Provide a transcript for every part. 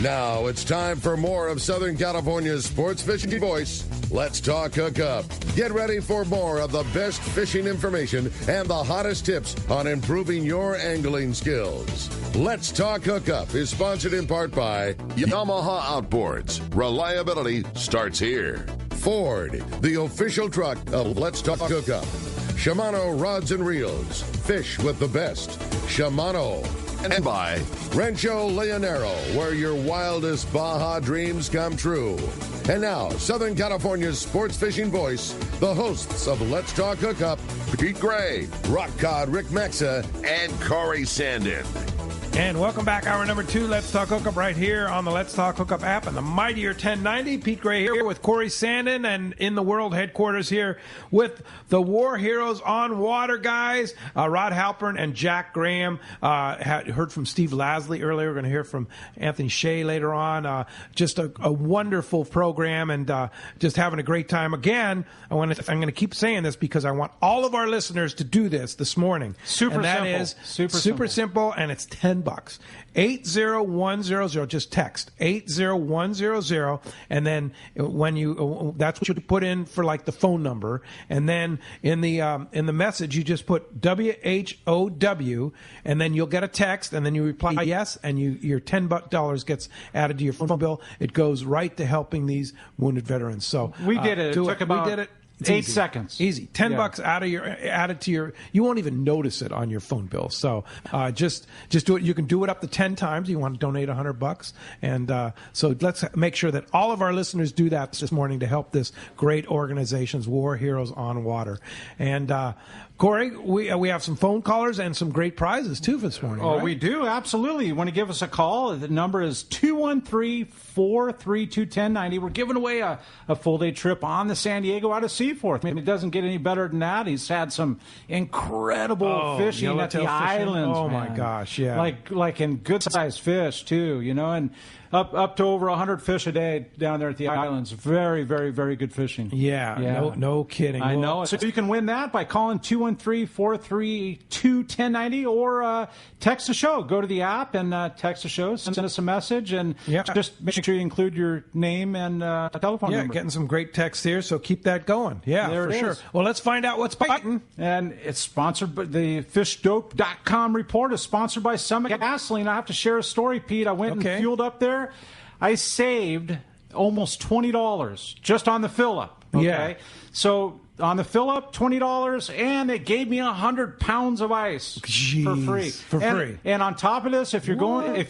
Now it's time for more of Southern California's sports fishing voice. Let's talk Hookup. Get ready for more of the best fishing information and the hottest tips on improving your angling skills. Let's talk Hookup is sponsored in part by Yamaha Outboards. Reliability starts here. Ford, the official truck of Let's Talk Hookup. Shimano Rods and Reels. Fish with the best. Shimano. And by Rancho Leonero, where your wildest Baja dreams come true. And now, Southern California's sports fishing voice, the hosts of Let's Talk Hookup, Pete Gray, Rock Cod Rick Mexa, and Corey Sandin. And welcome back, hour number 2, Let's Talk Hookup, right here on the Let's Talk Hookup app and the mightier 1090. Pete Gray here with Corey Sandin, and in the world headquarters here with the War Heroes on Water guys, Rod Halperin and Jack Graham. Heard from Steve Lasley earlier. We're going to hear from Anthony Shea later on. Just a wonderful program, and just having a great time. Again, I'm going to keep saying this because I want all of our listeners to do this morning. Super simple, and it's $10. 80100. Just text 80100, and then when you that's what you put in for like the phone number, and then in the message you just put WHOW, and then you'll get a text, and then you reply yes, and your $10 gets added to your phone bill. It goes right to helping these wounded veterans. So we did it. We did it. It's 8 seconds. Easy. $10 added to your. You won't even notice it on your phone bill. So just do it. You can do it up to 10 times. You want to donate $100, and so let's make sure that all of our listeners do that this morning to help this great organization's War Heroes on Water. And Corey, we have some phone callers and some great prizes too for this morning. Oh, right? We do, absolutely. You want to give us a call? The number is 213-432-1090. We're giving away a full day trip on the San Diego out of Seaforth. I mean, it doesn't get any better than that. He's had some incredible fishing at the islands. Oh man. My gosh, yeah, like in good sized fish too, and up to over 100 fish a day down there at the islands. Very, very, very good fishing. Yeah. No kidding. I know. So you can win that by calling 213-432-1090 or text the show. Go to the app and text the show. Send us a message, and just make sure you include your name and telephone number. Yeah, getting some great texts here, so keep that going. Yeah, there for it sure. is. Well, let's find out what's biting. And it's sponsored by the FishDope.com report is sponsored by Summit Gasoline. I have to share a story, Pete. I went and fueled up there. I saved almost $20 just on the fill-up. Okay? Yeah. So on the fill-up, $20, and it gave me 100 pounds of ice for free. Free. And on top of this, if you're going,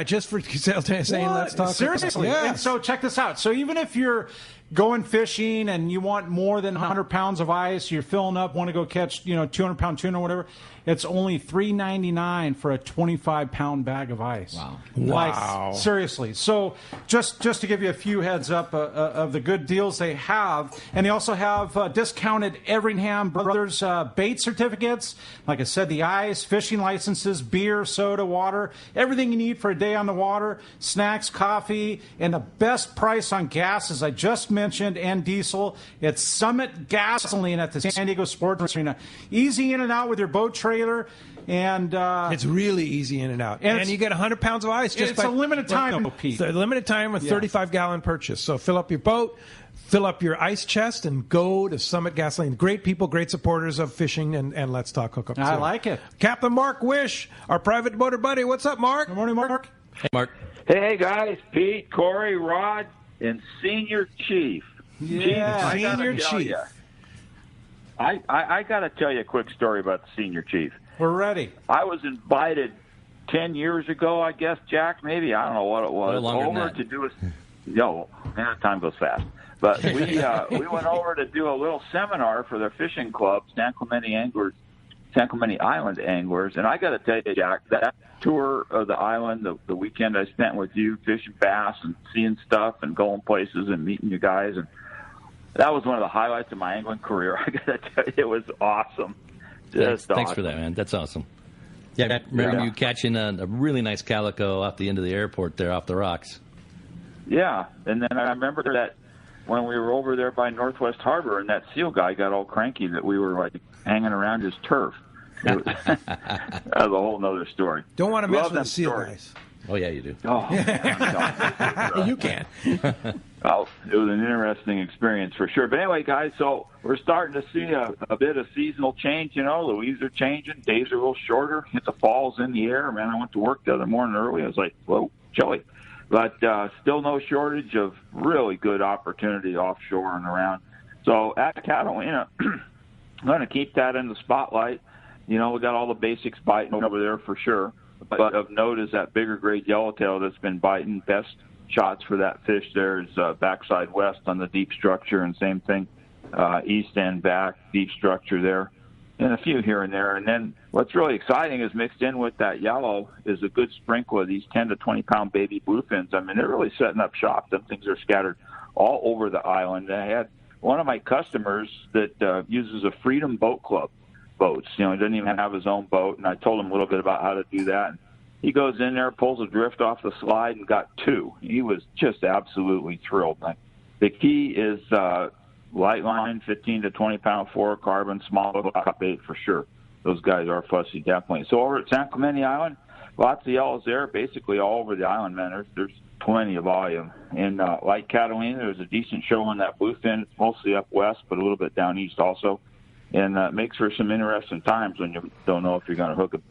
just for saying let's talk. Seriously. Yes. And so check this out. So even if you're going fishing and you want more than 100 pounds of ice, you're filling up, want to go catch 200-pound tuna or whatever, it's only $3.99 for a 25-pound bag of ice. Wow. Seriously. So just to give you a few heads up of the good deals they have, and they also have discounted Everingham Brothers bait certificates. Like I said, the ice, fishing licenses, beer, soda, water, everything you need for a day on the water, snacks, coffee, and the best price on gas, as I just mentioned, and diesel. It's Summit Gasoline at the San Diego Sports Arena. Easy in and out with your boat trailer, and it's really easy in and out. And you get 100 pounds of ice. It's a limited time, Pete. It's a limited time with 35-gallon purchase. So fill up your boat, fill up your ice chest, and go to Summit Gasoline. Great people, great supporters of fishing and Let's Talk Hookup. I like it. Captain Mark Wish, our private boater buddy. What's up, Mark? Good morning, Mark. Hey, Mark. Hey, guys. Pete, Corey, Rod, and Senior Chief. Yeah, Senior Chief. I got to tell you a quick story about the Senior Chief. We're ready. I was invited 10 years ago, I guess, Jack, maybe. I don't know what it was. Over to do time goes fast. But we went over to do a little seminar for the fishing club, San Clemente Island Anglers. And I got to tell you, Jack, that tour of the island, the weekend I spent with you fishing bass and seeing stuff and going places and meeting you guys, and that was one of the highlights of my angling career. I got to tell you, it was awesome. Thanks for that, man. That's awesome. Yeah, I remember you catching a really nice calico off the end of the airport there, off the rocks. Yeah, and then I remember that when we were over there by Northwest Harbor, and that seal guy got all cranky that we were like hanging around his turf. It was, that was a whole other story. Don't want to mess with the seal guys. Oh, yeah, you do. Oh, You can. Well, it was an interesting experience for sure. But anyway, guys, so we're starting to see a bit of seasonal change. You know, the leaves are changing. Days are a little shorter. The fall's in the air. Man, I went to work the other morning early. I was like, whoa, chilly. But still no shortage of really good opportunity offshore and around. So at Catalina, I'm going to keep that in the spotlight. You know, we got all the basics biting over there for sure. But of note is that bigger grade yellowtail that's been biting. Best shots for that fish there is backside west on the deep structure, and same thing, east end back, deep structure there, and a few here and there. And then what's really exciting is mixed in with that yellow is a good sprinkle of these 10 to 20-pound baby bluefins. I mean, they're really setting up shop. Them things are scattered all over the island. I had one of my customers that uses a Freedom Boat Club boats. You know, he doesn't even have his own boat, and I told him a little bit about how to do that. He goes in there, pulls a drift off the slide, and got 2. He was just absolutely thrilled. The key is light line, 15 to 20-pound fluorocarbon, small top bait for sure. Those guys are fussy, definitely. So over at San Clemente Island, lots of yellows there, basically all over the island, man. There's plenty of volume. And like Catalina, there's a decent show on that bluefin. It's mostly up west, but a little bit down east also. And it makes for some interesting times when you don't know if you're going to hook a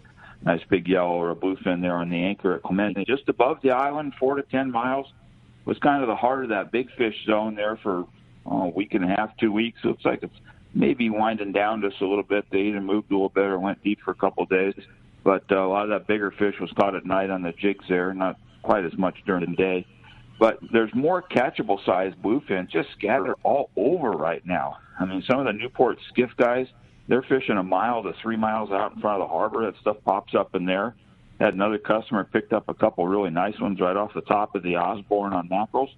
nice big yellow or a bluefin there on the anchor at Clemente. Just above the island, 4 to 10 miles, was kind of the heart of that big fish zone there for a week and a half, 2 weeks. So it's like it's maybe winding down just a little bit. They either moved a little bit or went deep for a couple of days. But a lot of that bigger fish was caught at night on the jigs there, not quite as much during the day. But there's more catchable size bluefin just scattered all over right now. I mean, some of the Newport skiff guys, they're fishing 1 mile to 3 miles out in front of the harbor. That stuff pops up in there. Had another customer picked up a couple really nice ones right off the top of the Osborne on mackerels.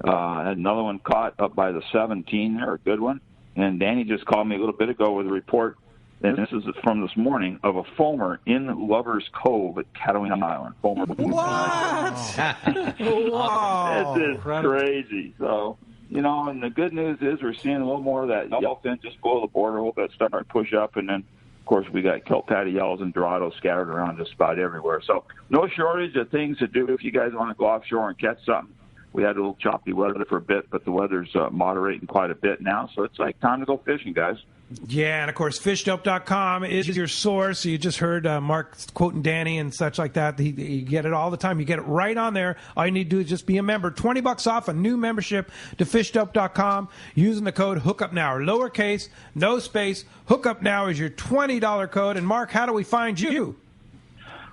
Had another one caught up by the 17 there, a good one. And Danny just called me a little bit ago with a report, and this is from this morning, of a foamer in Lover's Cove at Catalina Island. Foamer. What? Wow. This is crazy. So, you know, and the good news is we're seeing a little more of that yellowfin just below the border. Hope that's starting to push up. And then, of course, we got kelp patty yellows and dorados scattered around just about everywhere. So no shortage of things to do if you guys want to go offshore and catch something. We had a little choppy weather for a bit, but the weather's moderating quite a bit now. So it's like time to go fishing, guys. Yeah, and of course, fishdope.com is your source. You just heard Mark quoting Danny and such like that. You get it all the time. You get it right on there. All you need to do is just be a member. $20 off a new membership to fishdope.com using the code HookUpNow. Lowercase, no space. HookUpNow is your $20 code. And Mark, how do we find you?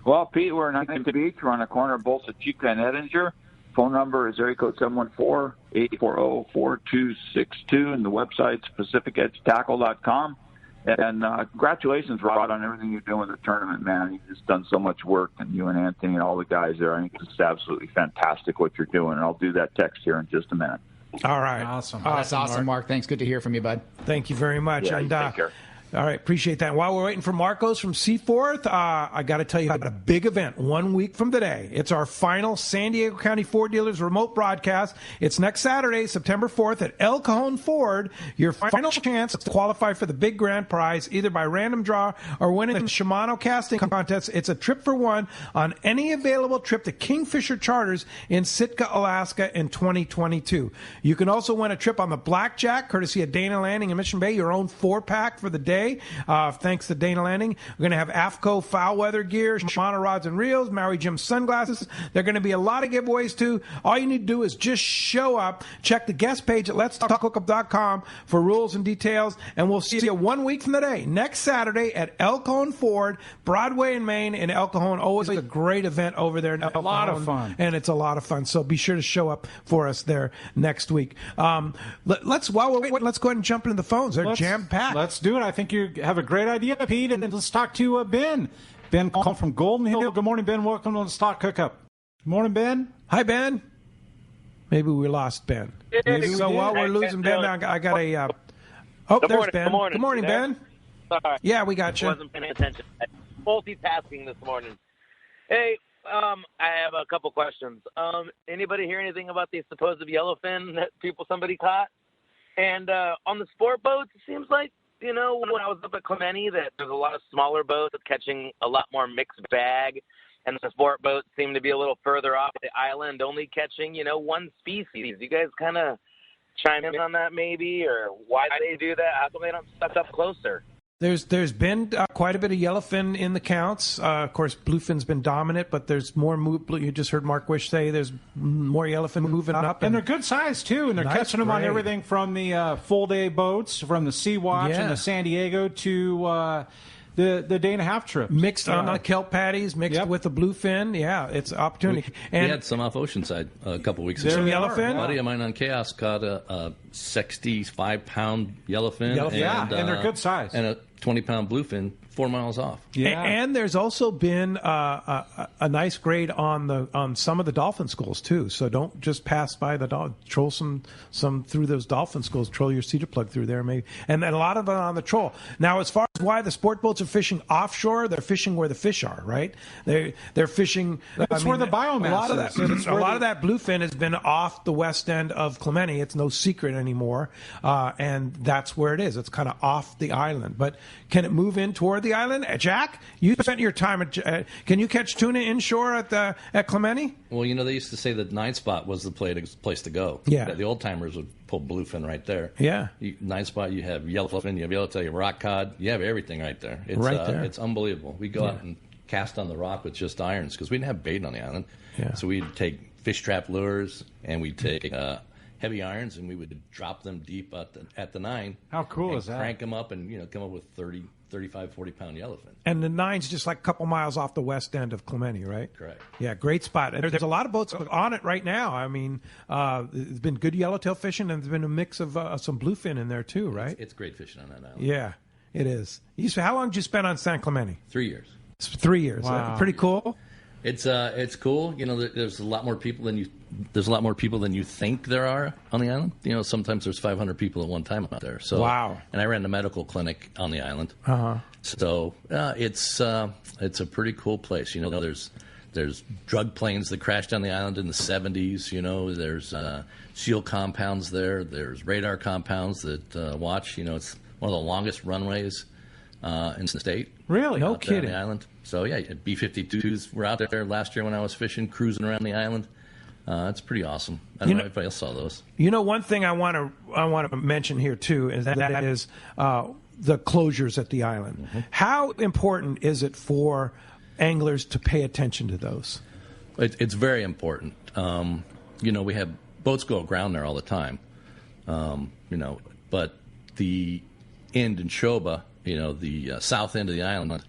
Well, Pete, we're in Huntington Beach. We're on the corner of Bolsa Chica and Edinger. Phone number is area code 714-840-4262, and the website's PacificEdgeTackle.com. And congratulations, Rod, on everything you're doing with the tournament, man. You've just done so much work, and you and Anthony and all the guys there. I think it's absolutely fantastic what you're doing, and I'll do that text here in just a minute. All right. Awesome. That's awesome, Mark. Thanks. Good to hear from you, bud. Thank you very much. Yeah, and take care. All right, appreciate that. While we're waiting for Marcos from Seaforth, I got to tell you about a big event 1 week from today. It's our final San Diego County Ford Dealers remote broadcast. It's next Saturday, September 4th at El Cajon Ford. Your final chance to qualify for the big grand prize, either by random draw or winning the Shimano casting contest. It's a trip for one on any available trip to Kingfisher Charters in Sitka, Alaska in 2022. You can also win a trip on the Blackjack, courtesy of Dana Landing in Mission Bay, your own 4-pack for the day. Thanks to Dana Landing. We're going to have AFCO foul weather gear, Shimano rods and reels, Maui Jim sunglasses. There are going to be a lot of giveaways too. All you need to do is just show up. Check the guest page at letstalkhookup.com for rules and details, and we'll see you 1 week from today, next Saturday at El Cajon Ford, Broadway in Maine in El Cajon. Always a great event over there in El Cajon. A lot of fun. And it's a lot of fun. So be sure to show up for us there next week. Let's while we're waiting, let's go ahead and jump into the phones. They're jam-packed. Let's do it. I think you have a great idea, Pete, and let's talk to Ben. Ben calling from Golden Hill. Good morning, Ben. Welcome to the Stock Hookup. Good morning, Ben. Hi, Ben. Maybe we lost Ben. So while we're losing Ben, I got a... there's Ben. Good morning, Ben. Sorry. Yeah, we got you. Wasn't paying attention. Multitasking this morning. Hey, I have a couple questions. Anybody hear anything about the supposed yellowfin that somebody caught? And on the sport boats, it seems like, you know, when I was up at Clemente, that there's a lot of smaller boats catching a lot more mixed bag. and the sport boats seem to be a little further off the island, only catching, one species. You guys kind of chime in on that maybe, or why they do that? How come they don't suck up closer? There's been quite a bit of yellowfin in the counts. Of course, bluefin's been dominant, but there's more. You just heard Mark Wish say there's more yellowfin moving up, and they're good size too. And they're catching them on everything from the full day boats, from the Sea Watch and the San Diego to the day and a half trip. Mixed on the kelp patties, mixed with the bluefin. Yeah, it's an opportunity. We had some off Oceanside a couple weeks ago. Some yellowfin? A buddy of mine on Chaos caught a 65-pound yellowfin. And they're good size. And a 20-pound bluefin 4 miles off. Yeah. And there's also been a nice grade on some of the dolphin schools too. So don't just pass by the troll some through those dolphin schools. Troll your cedar plug through there maybe, and then a lot of it on the troll. Now, as far as why the sport boats are fishing offshore, they're fishing where the fish are. Right? They're fishing. That's where the biomass is. A lot of that bluefin has been off the west end of Clemente. It's no secret anymore, and that's where it is. It's kind of off the island, but can it move in toward the island? Jack, you spent your time at. Can you catch tuna inshore at Clemente? Well, they used to say that 9 Spot was the place to go. Yeah, the old timers would pull bluefin right there. Yeah, 9 Spot, you have yellowfin, you have yellowtail, you have rock cod, you have everything right there. It's, right there, it's unbelievable. We go out and cast on the rock with just irons because we didn't have bait on the island. Yeah. So we'd take fish trap lures and we'd take heavy irons and we would drop them deep at the 9. How cool is that? Crank them up and come up with 35, 40-pound yellowfin. And the 9's just like a couple miles off the west end of Clemente, right? Correct. Yeah, great spot. There's a lot of boats on it right now. I mean, there's been good yellowtail fishing, and there's been a mix of some bluefin in there too, right? It's great fishing on that island. Yeah, it is. How long did you spend on San Clemente? 3 years. 3 years. Wow. Pretty cool. It's cool. There's a lot more people than you think there are on the island. Sometimes there's 500 people at one time out there. So wow. And I ran the medical clinic on the island. So it's a pretty cool place. There's drug planes that crashed on the island in the 70s. There's SEAL compounds there. There's radar compounds that watch. It's one of the longest runways in the state. Really? No kidding. On the island. So yeah, B-52s were out there last year when I was fishing, cruising around the island. It's pretty awesome. I don't know if anybody else saw those. One thing I want to mention here too is that is the closures at the island. Mm-hmm. How important is it for anglers to pay attention to those? It's very important. We have boats go aground there all the time. But the end in Shoba, the south end of the island,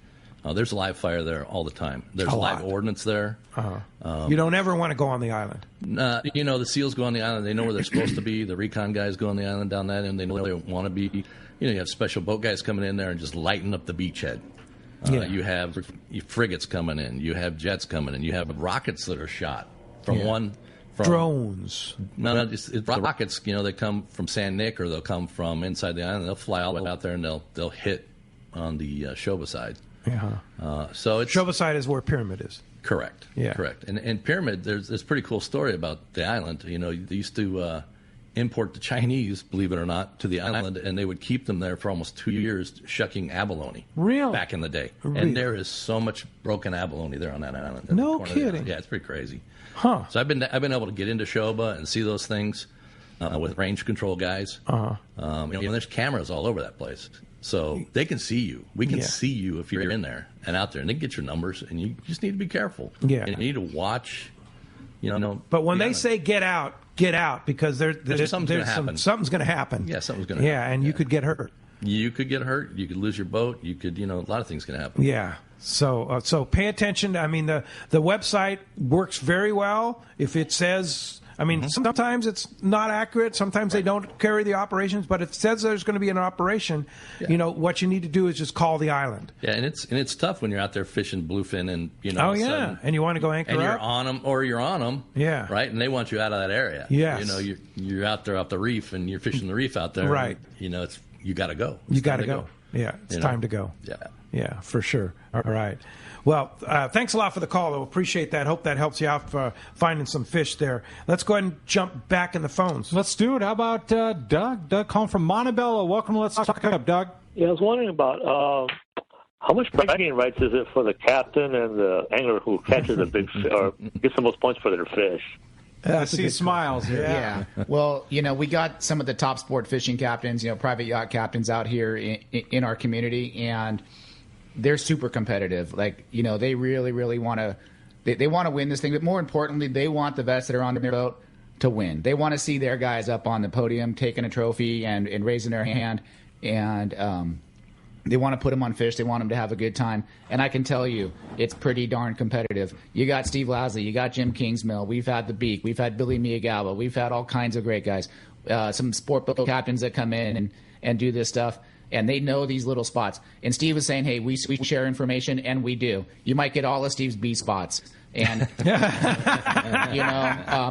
there's a live fire there all the time. There's live ordnance there. You don't ever want to go on the island. The SEALs go on the island. They know where they're supposed to be. The recon guys go on the island down that end. They know where they want to be. You have special boat guys coming in there and just lighting up the beachhead. You have frigates coming in. You have jets coming in. You have rockets that are shot from drones. No, it's rockets. They come from San Nick or they'll come from inside the island. They'll fly all the way out there and they'll hit on the Shoba side. So it's Shoba side is where Pyramid is. Correct. Yeah. Correct. And Pyramid, there's a pretty cool story about the island. They used to import the Chinese, believe it or not, to the island, and they would keep them there for almost 2 years shucking abalone. Really? Back in the day. Really? And there is so much broken abalone there on that island. No kidding. Yeah, it's pretty crazy. Huh. So I've been able to get into Shoba and see those things with range control guys. There's cameras all over that place. So they can see you. We can see you if you're in there and out there, and they can get your numbers, and you just need to be careful. Yeah. And you need to watch, But when they say get out, because something's going to happen. Something's going to happen. Yeah, something's going to happen. Yeah, and you could get hurt. You could get hurt. You could lose your boat. You could, a lot of things can happen. Yeah. So pay attention. I mean, the website works very well. If it says, sometimes it's not accurate. Sometimes they don't carry the operations, but if it says there's going to be an operation, what you need to do is just call the island. Yeah, and it's tough when you're out there fishing bluefin and and you want to go anchor and up. You're on them. Yeah. Right, and they want you out of that area. Yes. You're out there off the reef and you're fishing the reef out there. Right. And, you got to go. You got to go. Yeah, it's time to go. Yeah. Yeah, for sure. All right. Well, thanks a lot for the call, though. Appreciate that. Hope that helps you out for finding some fish there. Let's go ahead and jump back in the phones. Let's do it. How about Doug? Doug calling from Montebello. Welcome to Let's Talk Up, Doug. Yeah, I was wondering about How much bragging rights is it for the captain and the angler who catches a big fish or gets the most points for their fish? I see smiles here. Yeah. Well, we got some of the top sport fishing captains, private yacht captains out here in our community, and they're super competitive. Like, they really, really want to they want to win this thing, but more importantly, they want the vets that are on their boat to win. They want to see their guys up on the podium taking a trophy and raising their hand, and they want to put them on fish. They want them to have a good time. And I can tell you, it's pretty darn competitive. You got Steve Lasley. You got Jim Kingsmill. We've had the Beak. We've had Billy Miyagawa. We've had all kinds of great guys. Some sport boat captains that come in and do this stuff. And they know these little spots. And Steve was saying, hey, we share information, and we do. You might get all of Steve's B spots. And,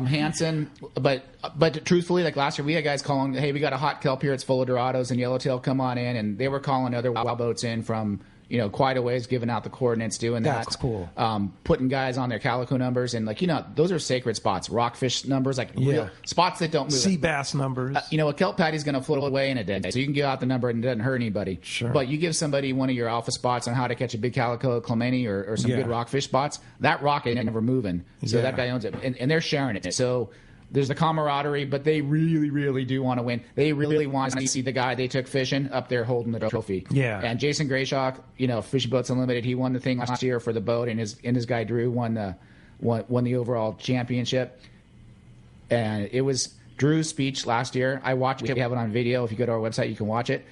Hansen. But truthfully, like last year, we had guys calling, hey, we got a hot kelp here. It's full of Dorados and yellowtail. Come on in. And they were calling other wild boats in from, quite a ways, giving out the coordinates, doing that. That's cool. Putting guys on their calico numbers. And, those are sacred spots. Rockfish numbers, real spots that don't move. Sea bass numbers. A kelp patty's going to float away in a day. So you can give out the number and it doesn't hurt anybody. Sure. But you give somebody one of your alpha spots on how to catch a big calico, clementi, or some good rockfish spots, that rock ain't never moving. So that guy owns it. And they're sharing it. So there's the camaraderie, but they really, really do want to win. They really want to see the guy they took fishing up there holding the trophy. Yeah. And Jason Grayshock, Fishing Boats Unlimited, he won the thing last year for the boat, and his guy Drew won the overall championship. And it was Drew's speech last year. I watched it. We have it on video. If you go to our website, you can watch it.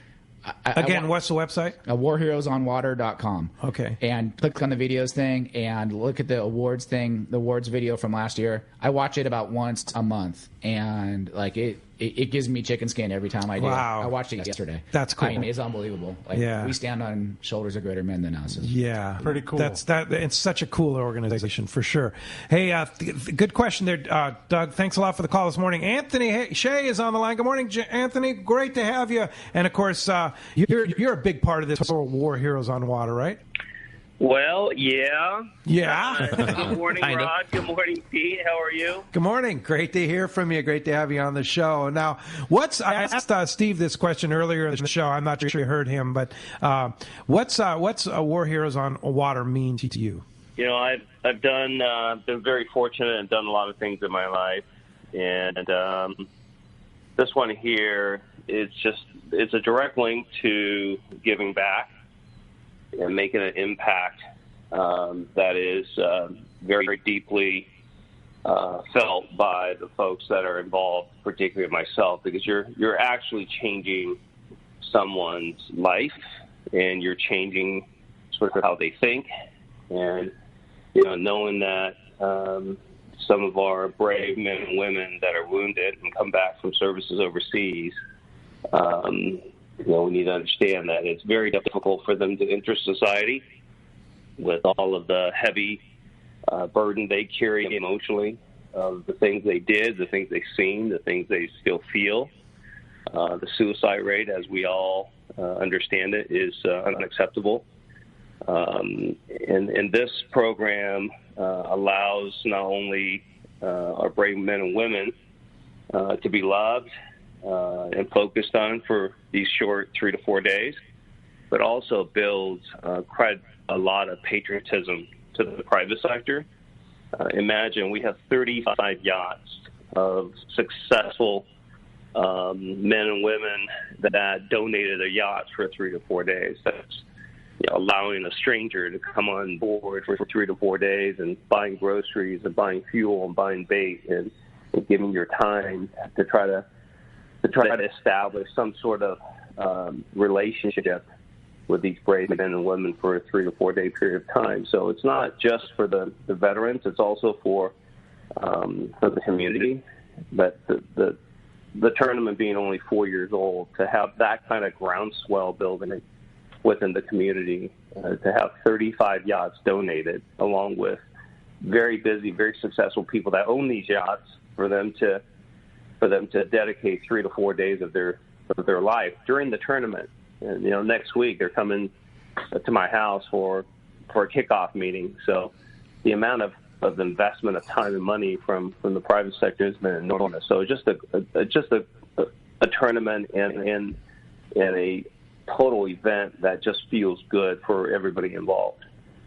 Again, what's the website? warheroesonwater.com. Okay. And click on the videos thing and look at the awards thing, the awards video from last year. I watch it about once a month, and it gives me chicken skin every time I do. Wow. I watched it yesterday. That's cool. I mean, it's unbelievable. We stand on shoulders of greater men than us. Yeah. Pretty cool. It's such a cool organization for sure. Hey, good question there, Doug. Thanks a lot for the call this morning. Anthony Shea is on the line. Good morning, Anthony. Great to have you. And of course, you're a big part of this whole War Heroes on Water, right? Well, yeah. Yeah. Good morning, Rod. Good morning, Pete. How are you? Good morning. Great to hear from you. Great to have you on the show. Now, I asked Steve this question earlier in the show. I'm not sure you heard him, but what's War Heroes on Water mean to you? I've been very fortunate and done a lot of things in my life, and this one here it's a direct link to giving back and making an impact that is very deeply felt by the folks that are involved, particularly myself, because you're actually changing someone's life, and you're changing sort of how they think, and knowing that some of our brave men and women that are wounded and come back from services overseas. We need to understand that it's very difficult for them to enter society with all of the heavy burden they carry emotionally of the things they did, the things they've seen, the things they still feel. The suicide rate, as we all understand it, is unacceptable. And this program allows not only our brave men and women to be loved and focused on for these short 3 to 4 days, but also builds quite a lot of patriotism to the private sector. Imagine we have 35 yachts of successful men and women that donated a yacht for 3 to 4 days. That's allowing a stranger to come on board for 3 to 4 days and buying groceries and buying fuel and buying bait and giving your time to try to establish some sort of relationship with these brave men and women for a 3 to 4 day period of time. So it's not just for the veterans; it's also for the community. But the tournament being only 4 years old, to have that kind of groundswell building within the community, to have 35 yachts donated, along with very busy, very successful people that own these yachts, for them to dedicate 3 to 4 days of their life during the tournament. And next week they're coming to my house for a kickoff meeting. So the amount of investment of time and money from the private sector has been enormous. So just a tournament and total event that just feels good for everybody involved.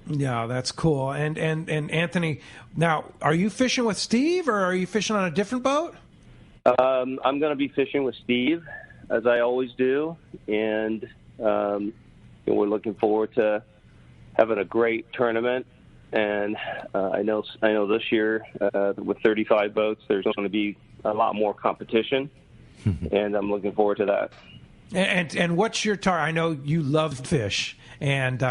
Yeah, that's cool. And Anthony, now, are you fishing with Steve, or are you fishing on a different boat? I'm going to be fishing with Steve, as I always do, and we're looking forward to having a great tournament. And I know this year with 35 boats, there's going to be a lot more competition, and I'm looking forward to that. And what's your target? I know you love fish, and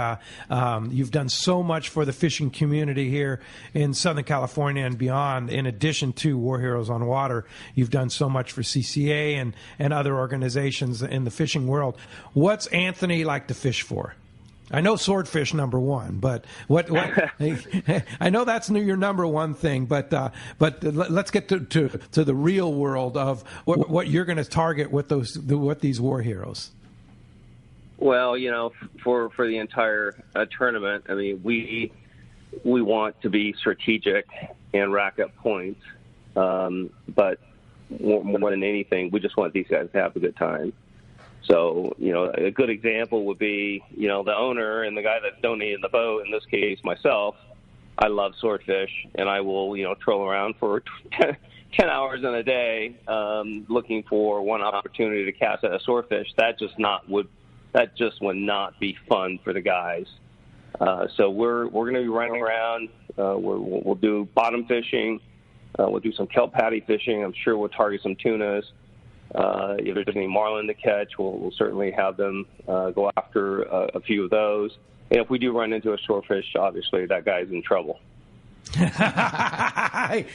you've done so much for the fishing community here in Southern California and beyond. In addition to War Heroes on Water, you've done so much for CCA and other organizations in the fishing world. What's Anthony like to fish for? I know swordfish number one, but what I know that's your number one thing. But let's get to the real world of what you're going to target with these War Heroes. Well, for the entire tournament, I mean, we want to be strategic and rack up points, but more than anything, we just want these guys to have a good time. So, a good example would be, the owner and the guy that's donating the boat, in this case, myself. I love swordfish, and I will, troll around for 10 hours in a day looking for one opportunity to cast at a swordfish. That just would not be fun for the guys. So we're going to be running around. We'll do bottom fishing. We'll do some kelp patty fishing. I'm sure we'll target some tunas. If there's any marlin to catch, we'll certainly have them go after a few of those. And if we do run into a swordfish, obviously that guy's in trouble.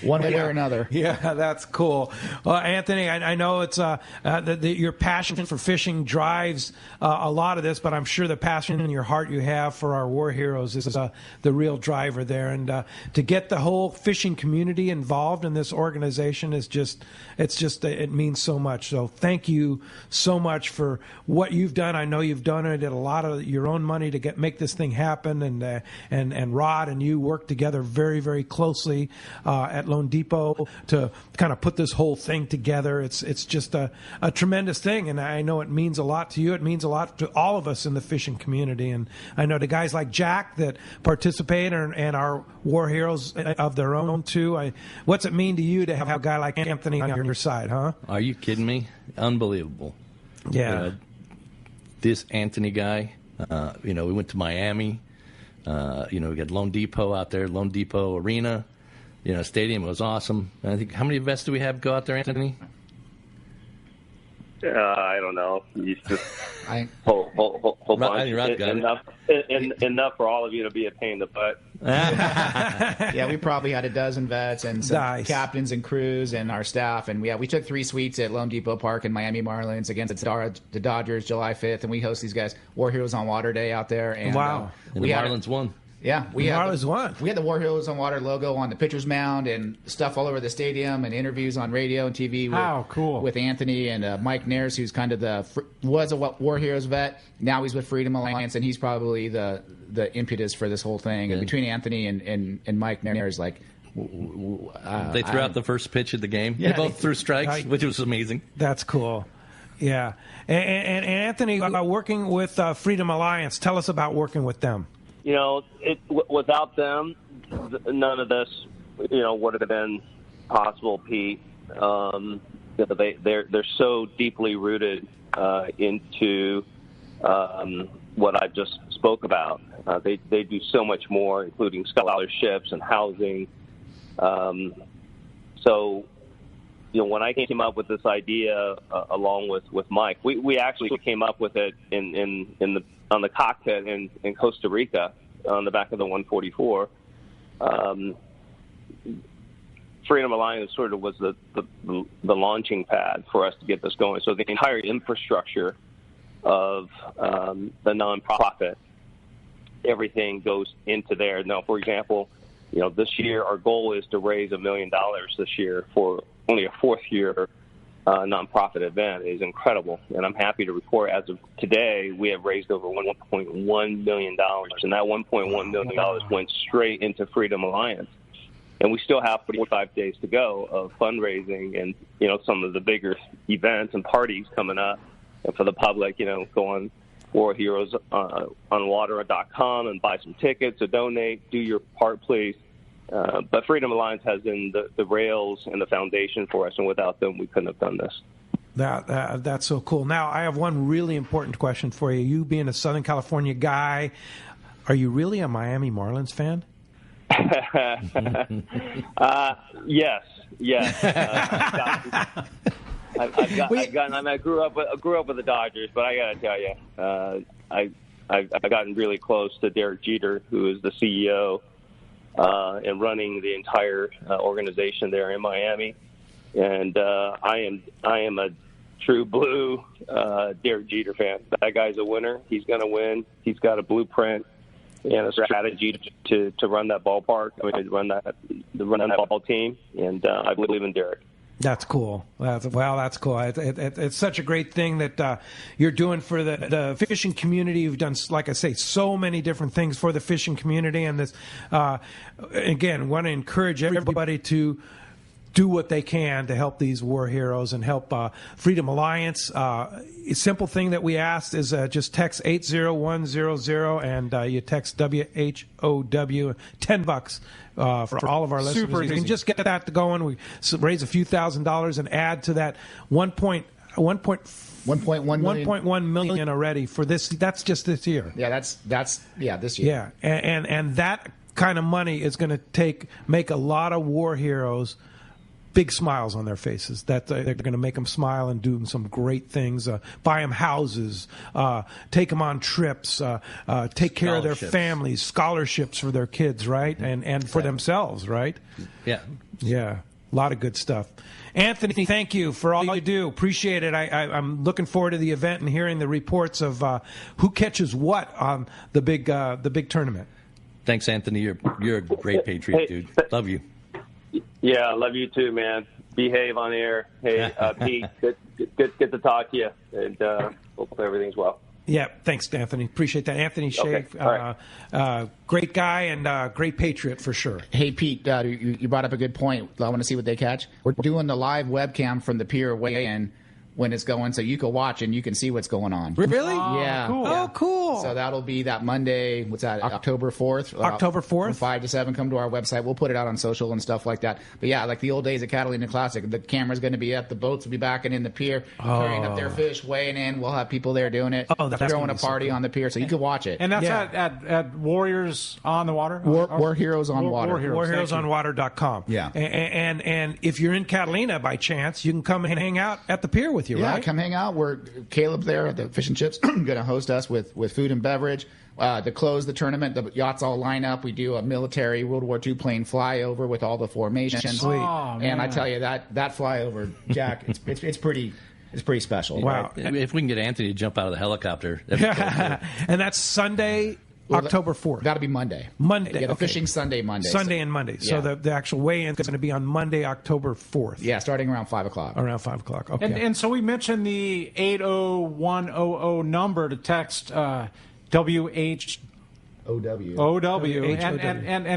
One way or another. Yeah, that's cool. Well, Anthony, I know it's your passion for fishing drives a lot of this, but I'm sure the passion in your heart you have for our War Heroes is the real driver there. And to get the whole fishing community involved in this organization is it means so much. So thank you so much for what you've done. I know you've donated a lot of your own money to make this thing happen, and Rod and you work together very, very closely at Lone Depot to kind of put this whole thing together. It's just a tremendous thing, and I know it means a lot to you. It means a lot to all of us in the fishing community, and I know the guys like Jack that participate and are War Heroes of their own too. What's it mean to you to have a guy like Anthony on your side, huh? Are you kidding me? Unbelievable. Yeah. This Anthony guy, we went to Miami. We got Lone Depot out there, Lone Depot Arena, stadium. It was awesome. I think, how many events do we have go out there, Anthony? I don't know. You just whole bunch. Enough for all of you to be a pain in the butt. Yeah, we probably had a dozen vets and some captains and crews and our staff, and we took 3 suites at Lone Depot Park and Miami Marlins against the Dodgers July 5th, and we host these guys War Heroes on Water Day out there. And, wow! And the Marlins won. Yeah, we had the War Heroes on Water logo on the pitcher's mound and stuff all over the stadium, and interviews on radio and TV. With Anthony and Mike Nares, who's kind of was a War Heroes vet. Now he's with Freedom Alliance, and he's probably the impetus for this whole thing. Yeah. And between Anthony and Mike Nares, they threw out the first pitch of the game. Yeah, they both threw strikes, which was amazing. That's cool. Yeah, and Anthony, working with Freedom Alliance, tell us about working with them. Without them, none of this, would have been possible, Pete. They're so deeply rooted into what I just spoke about. They do so much more, including scholarships and housing. So, when I came up with this idea along with Mike, we actually came up with it on the cockpit in Costa Rica on the back of the 144. Freedom Alliance sort of was the launching pad for us to get this going. So the entire infrastructure of the nonprofit, everything goes into there. Now, for example, this year our goal is to raise $1 million this year for only a 4th year nonprofit event. Is incredible, and I'm happy to report as of today we have raised over $1.1 million, and that $1.1 million went straight into Freedom Alliance. And we still have 45 days to go of fundraising and some of the bigger events and parties coming up, and for the public, going War Heroes on water.com and buy some tickets or donate. Do your part, please. But Freedom Alliance has been the rails and the foundation for us, and without them, we couldn't have done this. That's so cool. Now, I have one really important question for you. You being a Southern California guy, are you really a Miami Marlins fan? Yes. I grew up with the Dodgers, but I got to tell you, I've gotten really close to Derek Jeter, who is the CEO and running the entire organization there in Miami. And I am a true blue Derek Jeter fan. That guy's a winner. He's going to win. He's got a blueprint and a strategy to run that ballpark. To run that ball team. And I believe in Derek. That's cool. That's cool. It's such a great thing that you're doing for the fishing community. You've done, like I say, so many different things for the fishing community. And this, again, want to encourage everybody to do what they can to help these war heroes and help Freedom Alliance. A simple thing that we asked is just text 80100 and you text WHOW, $10 for all of our listeners. Super you easy. can just get that going. We raise a few $1,000s and add to that 1.1 million already for this. That's just this year. Yeah, that's this year. Yeah, and that kind of money is going to make a lot of war heroes big smiles on their faces. That they're going to make them smile and do some great things. Buy them houses, take them on trips, take care of their families, scholarships for their kids, right, and for themselves, right? Yeah. A lot of good stuff. Anthony, thank you for all you do. Appreciate it. I'm looking forward to the event and hearing the reports of who catches what on the big tournament. Thanks, Anthony. You're a great patriot, dude. Love you. Yeah, I love you too, man. Behave on air. Hey, Pete, good to talk to you, and hope everything's well. Yeah, thanks, Anthony. Appreciate that. Anthony Shea, Okay. great guy and great patriot for sure. Hey, Pete, you brought up a good point. I want to see what they catch. We're doing the live webcam from the pier weigh-in when it's going, so you can watch and you can see what's going on. Really? Yeah. Cool. Oh, cool. So that'll be that Monday, what's that, October 4th? October 4th? From 5 to 7, come to our website. We'll put it out on social and stuff like that. But yeah, like the old days of Catalina Classic, the camera's going to be up, the boats will be backing in the pier, carrying up their fish, weighing in. We'll have people there doing it. Oh, that's throwing gonna a be so party cool. on the pier, so you can watch it. And that's Yeah. at Warriors on the Water? War Heroes on Water. WarHeroesOnWater.com. Yeah. And if you're in Catalina by chance, you can come and hang out at the pier with you, Yeah, right? come hang out. Caleb's there at the Fish and Chips, going to host us with food and beverage. To close the tournament, the yachts all line up. We do a military World War II plane flyover with all the formations. Sweet. Oh, And I man. tell you that flyover, Jack, it's pretty special. Wow. If we can get Anthony to jump out of the helicopter. that'd be cool. And that's Sunday, October 4th. That'll be Monday. Monday. Yeah, the okay. fishing Sunday, Monday. Sunday and Monday. So Yeah. the actual weigh-in is going to be on Monday, October 4th. Yeah, starting around 5 o'clock. Around 5 o'clock. Okay. And so we mentioned the 80100 number to text WH. OW. And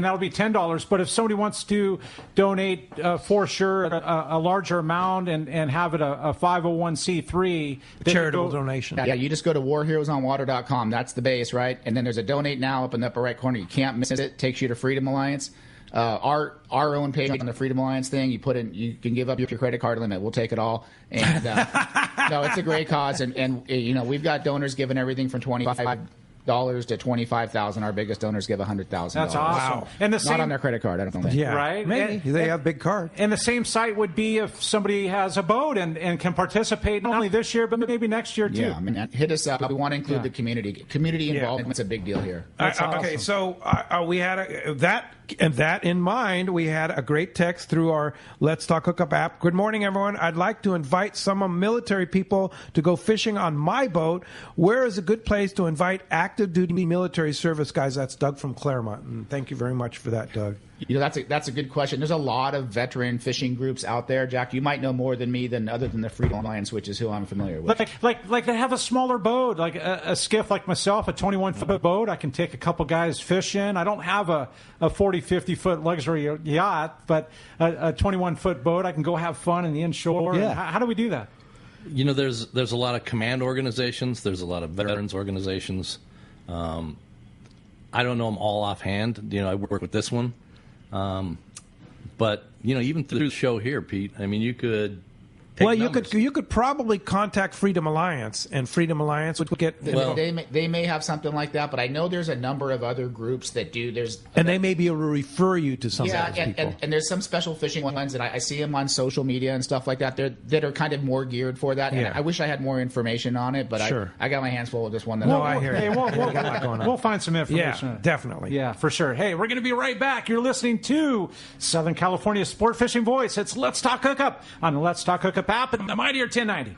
that'll be $10. But if somebody wants to donate for sure a larger amount and have it a 501c3 charitable donation. Yeah, you just go to warheroesonwater.com. That's the base, right? And then there's a donate now up in the upper right corner. You can't miss it. Takes you to Freedom Alliance. Our own page on the Freedom Alliance thing. You can give up your credit card limit. We'll take it all. And no, it's a great cause. And you know, we've got donors giving everything from $25 to $25,000. Our biggest donors give $100,000. That's awesome. Wow. And the Not same on their credit card, I don't think. Yeah. Right? Maybe. They have a big card. And the same site would be if somebody has a boat and can participate not only this year, but maybe next year, too. Yeah, I mean, hit us up. We want to include the community. Community involvement's a big deal here. Okay, so we had that in mind. We had a great text through our Let's Talk Hookup app. Good morning, everyone. I'd like to invite some military people to go fishing on my boat. Where is a good place to invite active duty military service guys? That's Doug from Claremont. And thank you very much for that, Doug. You know, that's a good question. There's a lot of veteran fishing groups out there, Jack. You might know more than me other than the Freedom Alliance, which is who I'm familiar with. Like they have a smaller boat, like a skiff like myself, a 21-foot boat. I can take a couple guys fishing. I don't have a 40, 50-foot luxury yacht, but a 21-foot boat. I can go have fun in the inshore. Yeah. How do we do that? There's a lot of command organizations. There's a lot of veterans organizations. I don't know them all offhand. I work with this one. But, even through the show here, Pete, you could... You could probably contact Freedom Alliance, and Freedom Alliance would get. They may have something like that, but I know there's a number of other groups that do. They may be able to refer you to some of those people. And there's some special fishing ones that I see them on social media and stuff like that. That are kind of more geared for that. And I wish I had more information on it, but I got my hands full with this one. I hear you. We'll find some information. Yeah, definitely. Yeah, for sure. Hey, we're going to be right back. You're listening to Southern California Sport Fishing Voice. It's Let's Talk Hookup on the Let's Talk Hookup app and the Mightier 1090.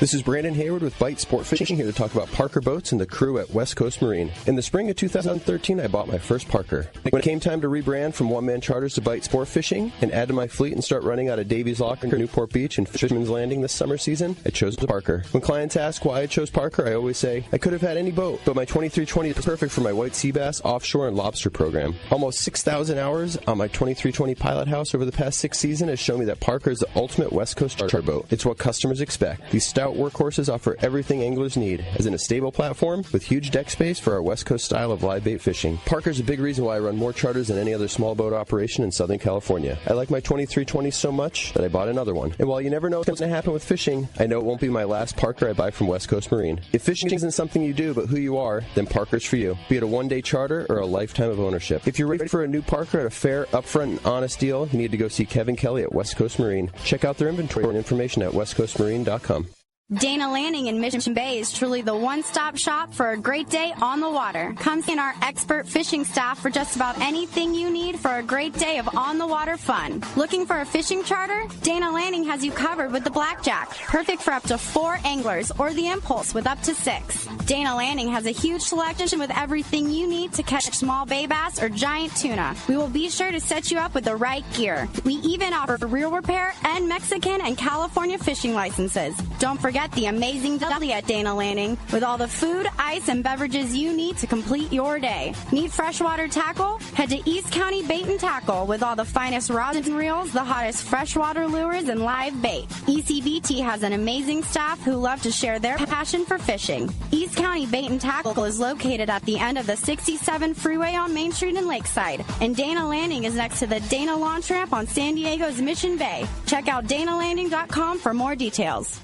This is Brandon Hayward with Bite Sport Fishing, here to talk about Parker Boats and the crew at West Coast Marine. In the spring of 2013, I bought my first Parker. When it came time to rebrand from one-man charters to Bite Sport Fishing and add to my fleet and start running out of Davies Lock in Newport Beach and Fisherman's Landing this summer season, I chose the Parker. When clients ask why I chose Parker, I always say, I could have had any boat, but my 2320 is perfect for my white sea bass, offshore, and lobster program. Almost 6,000 hours on my 2320 Pilot House over the past 6 seasons has shown me that Parker is the ultimate West Coast charter boat. It's what customers expect. These stout workhorses offer everything anglers need, as in a stable platform with huge deck space for our West Coast style of live bait fishing. Parker's a big reason why I run more charters than any other small boat operation in Southern California. I like my 2320 so much that I bought another one. And while you never know what's going to happen with fishing, I know it won't be my last Parker I buy from West Coast Marine. If fishing isn't something you do but who you are, then Parker's for you, be it a one-day charter or a lifetime of ownership. If you're ready for a new Parker at a fair, upfront, and honest deal, you need to go see Kevin Kelly at West Coast Marine. Check out their inventory and information at westcoastmarine.com. Dana Landing in Mission Bay is truly the one-stop shop for a great day on the water. Come see our expert fishing staff for just about anything you need for a great day of on-the-water fun. Looking for a fishing charter? Dana Landing has you covered with the Blackjack, perfect for up to 4 anglers, or the Impulse with up to 6. Dana Landing has a huge selection with everything you need to catch small bay bass or giant tuna. We will be sure to set you up with the right gear. We even offer reel repair and Mexican and California fishing licenses. Don't forget the amazing deli at Dana Landing with all the food, ice, and beverages you need to complete your day. Need freshwater tackle? Head to East County Bait and Tackle with all the finest rods and reels, the hottest freshwater lures, and live bait. ECBT has an amazing staff who love to share their passion for fishing. East County Bait and Tackle is located at the end of the 67 freeway on Main Street in Lakeside, and Dana Landing is next to the Dana Launch Ramp on San Diego's Mission Bay. Check out danalanding.com for more details.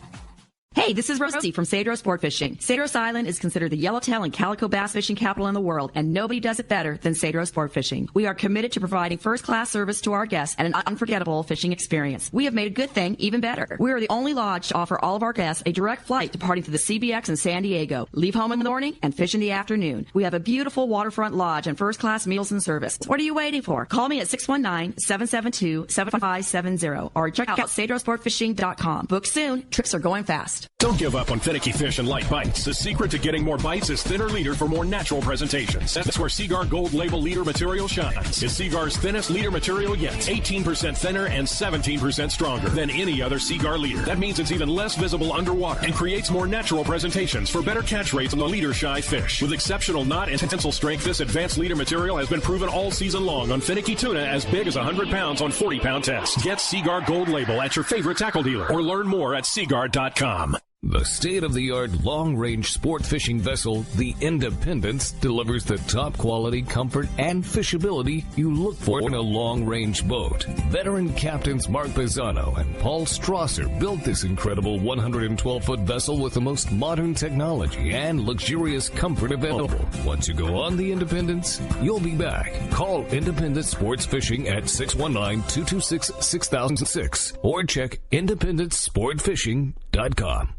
Hey, this is Rosie from Cedros Sport Fishing. Cedros Island is considered the yellowtail and calico bass fishing capital in the world, and nobody does it better than Cedros Sport Fishing. We are committed to providing first-class service to our guests and an unforgettable fishing experience. We have made a good thing even better. We are the only lodge to offer all of our guests a direct flight departing to the CBX in San Diego. Leave home in the morning and fish in the afternoon. We have a beautiful waterfront lodge and first-class meals and service. What are you waiting for? Call me at 619-772-7570 or check out cedrosportfishing.com. Book soon. Trips are going fast. Don't give up on finicky fish and light bites. The secret to getting more bites is thinner leader for more natural presentations. That's where Seaguar Gold Label leader material shines. It's Seaguar's thinnest leader material yet. 18% thinner and 17% stronger than any other Seaguar leader. That means it's even less visible underwater and creates more natural presentations for better catch rates on the leader shy fish. With exceptional knot and tensile strength, this advanced leader material has been proven all season long on finicky tuna as big as 100 pounds on 40-pound tests. Get Seaguar Gold Label at your favorite tackle dealer or learn more at seaguar.com. The state-of-the-art long-range sport fishing vessel, the Independence, delivers the top quality, comfort, and fishability you look for in a long-range boat. Veteran captains Mark Bizzano and Paul Strasser built this incredible 112-foot vessel with the most modern technology and luxurious comfort available. Once you go on the Independence, you'll be back. Call Independence Sports Fishing at 619-226-6006 or check independencesportfishing.com.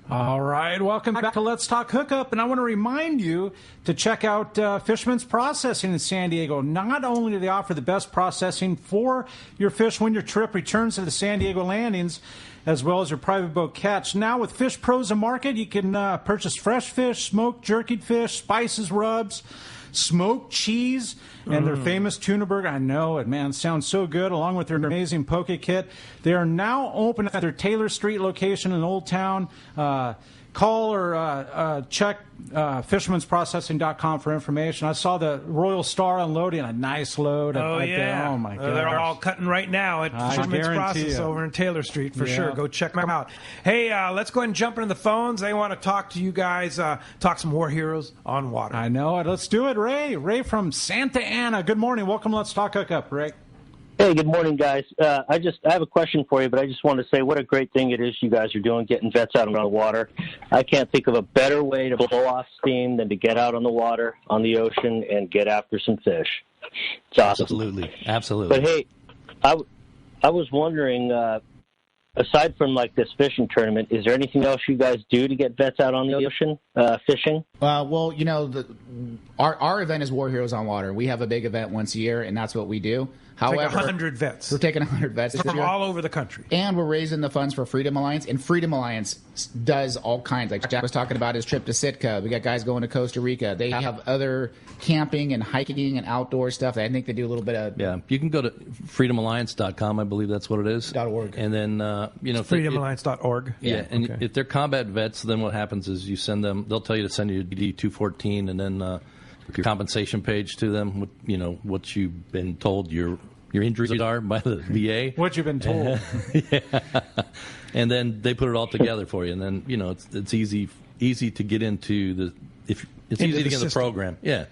All right, welcome back to Let's Talk Hookup, and I want to remind you to check out Fisherman's Processing in San Diego. Not only do they offer the best processing for your fish when your trip returns to the San Diego landings, as well as your private boat catch. Now with Fish Pros Market, you can purchase fresh fish, smoked jerkied fish, spices, rubs, smoked cheese, and their famous tuna burger. I know it, man. Sounds so good, along with their amazing poke kit. They are now open at their Taylor Street location in Old Town. call or check fishermansprocessing.com for information. I saw the Royal Star unloading a nice load. Oh, yeah. Oh, my God. They're all cutting right now at Fisherman's Process over in Taylor Street for sure. Go check them out. Hey, let's go ahead and jump into the phones. They want to talk to you guys, talk some war heroes on water. I know it. Let's do it, Ray. Ray from Santa Ana. Good morning. Welcome to Let's Talk Hookup, Ray. Hey, good morning, guys. I have a question for you, but I just want to say what a great thing it is you guys are doing, getting vets out on the water. I can't think of a better way to blow off steam than to get out on the water, on the ocean, and get after some fish. It's awesome. Absolutely. But, hey, I was wondering, aside from, like, this fishing tournament, is there anything else you guys do to get vets out on the ocean fishing? Well, you know, our event is War Heroes on Water. We have a big event once a year, and that's what we do. However, 100 vets. We're taking 100 vets from all over the country. And we're raising the funds for Freedom Alliance. And Freedom Alliance does all kinds. Like Jack was talking about his trip to Sitka. We got guys going to Costa Rica. They have other camping and hiking and outdoor stuff. I think they do a little bit of... Yeah, you can go to freedomalliance.com, I believe that's what it is. .org. And then, freedomalliance.org. Yeah, and if they're combat vets, then what happens is you send them, they'll tell you to send you DD-214 and then your compensation page to them, what you've been told your injuries are by the VA. What you've been told. And then they put it all together for you. And then, it's easy to get into the program. Yeah,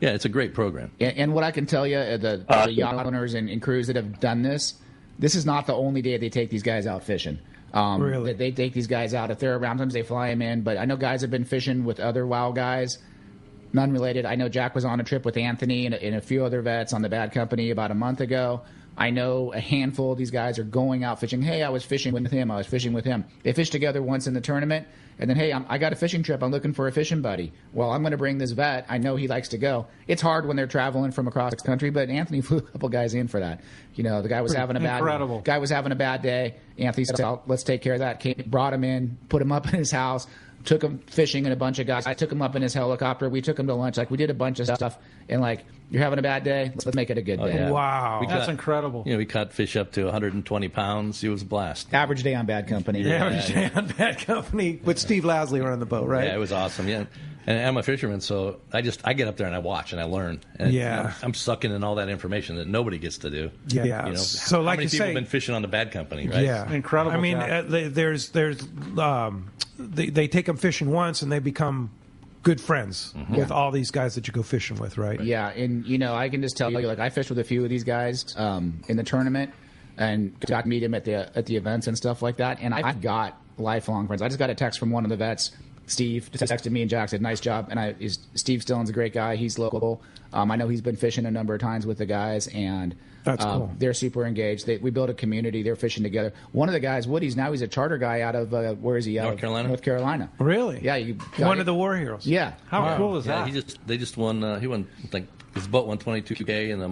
it's a great program. And what I can tell you, the yacht owners and crews that have done this is not the only day they take these guys out fishing. Really? They take these guys out. If they're around, sometimes they fly them in. But I know guys have been fishing with other WOW guys. None related. I know Jack was on a trip with Anthony and a few other vets on the Bad Company about a month ago. I know a handful of these guys are going out fishing. Hey, I was fishing with him. They fished together once in the tournament. And then, hey, I got a fishing trip. I'm looking for a fishing buddy. Well, I'm going to bring this vet. I know he likes to go. It's hard when they're traveling from across the country, but Anthony flew a couple guys in for that. The guy was having a bad day. Anthony said, let's take care of that. Brought him in, put him up in his house. Took him fishing and a bunch of guys. I took him up in his helicopter. We took him to lunch. We did a bunch of stuff. And, you're having a bad day? Let's make it a good day. Yeah. Wow. That's incredible. We caught fish up to 120 pounds. It was a blast. Average day on Bad Company. Average day on Bad Company with Steve Lasley running the boat, right? Yeah, it was awesome. Yeah. And I'm a fisherman, so I get up there and I watch and I learn. And I'm sucking in all that information that nobody gets to do. Yeah. So, how many people have been fishing on the Bad Company, right? Yeah. Incredible. I mean, they take them fishing once and they become good friends with all these guys that you go fishing with, right? Yeah, and I can just tell you, I fished with a few of these guys in the tournament and got to meet him at the events and stuff like that. And I've got lifelong friends. I just got a text from one of the vets. Steve just texted me and Jack said, nice job. And Steve Stillen's a great guy. He's local. I know he's been fishing a number of times with the guys, and that's cool. They're super engaged. We built a community. They're fishing together. One of the guys, Woody, he's a charter guy out of, where is he? North Carolina. North Carolina. Really? Yeah. One of the war heroes. Yeah. How cool is that? They just won, he won, his boat won $22K in the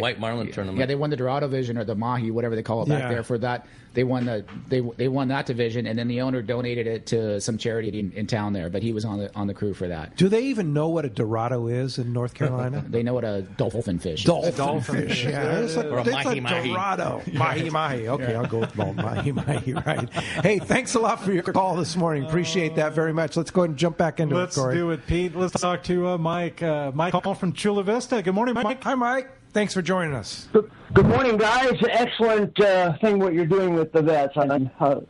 White Marlin tournament. Yeah, they won the Dorado division or the Mahi, whatever they call it back there for that. They won that division, and then the owner donated it to some charity in town there. But he was on the crew for that. Do they even know what a Dorado is in North Carolina? They know what a dolphin fish. Dolphin fish. Yeah, it's or a mahi-mahi. Dorado. Mahi-mahi. Okay, I'll go with mahi-mahi. Right. Hey, thanks a lot for your call this morning. Appreciate that very much. Let's go ahead and jump back into it, Corey. Let's do it, Pete. Let's talk to Mike. Mike from Chula Vista. Good morning, Mike. Hi, Mike. Thanks for joining us. Good morning, guys. Excellent thing what you're doing with the vets. I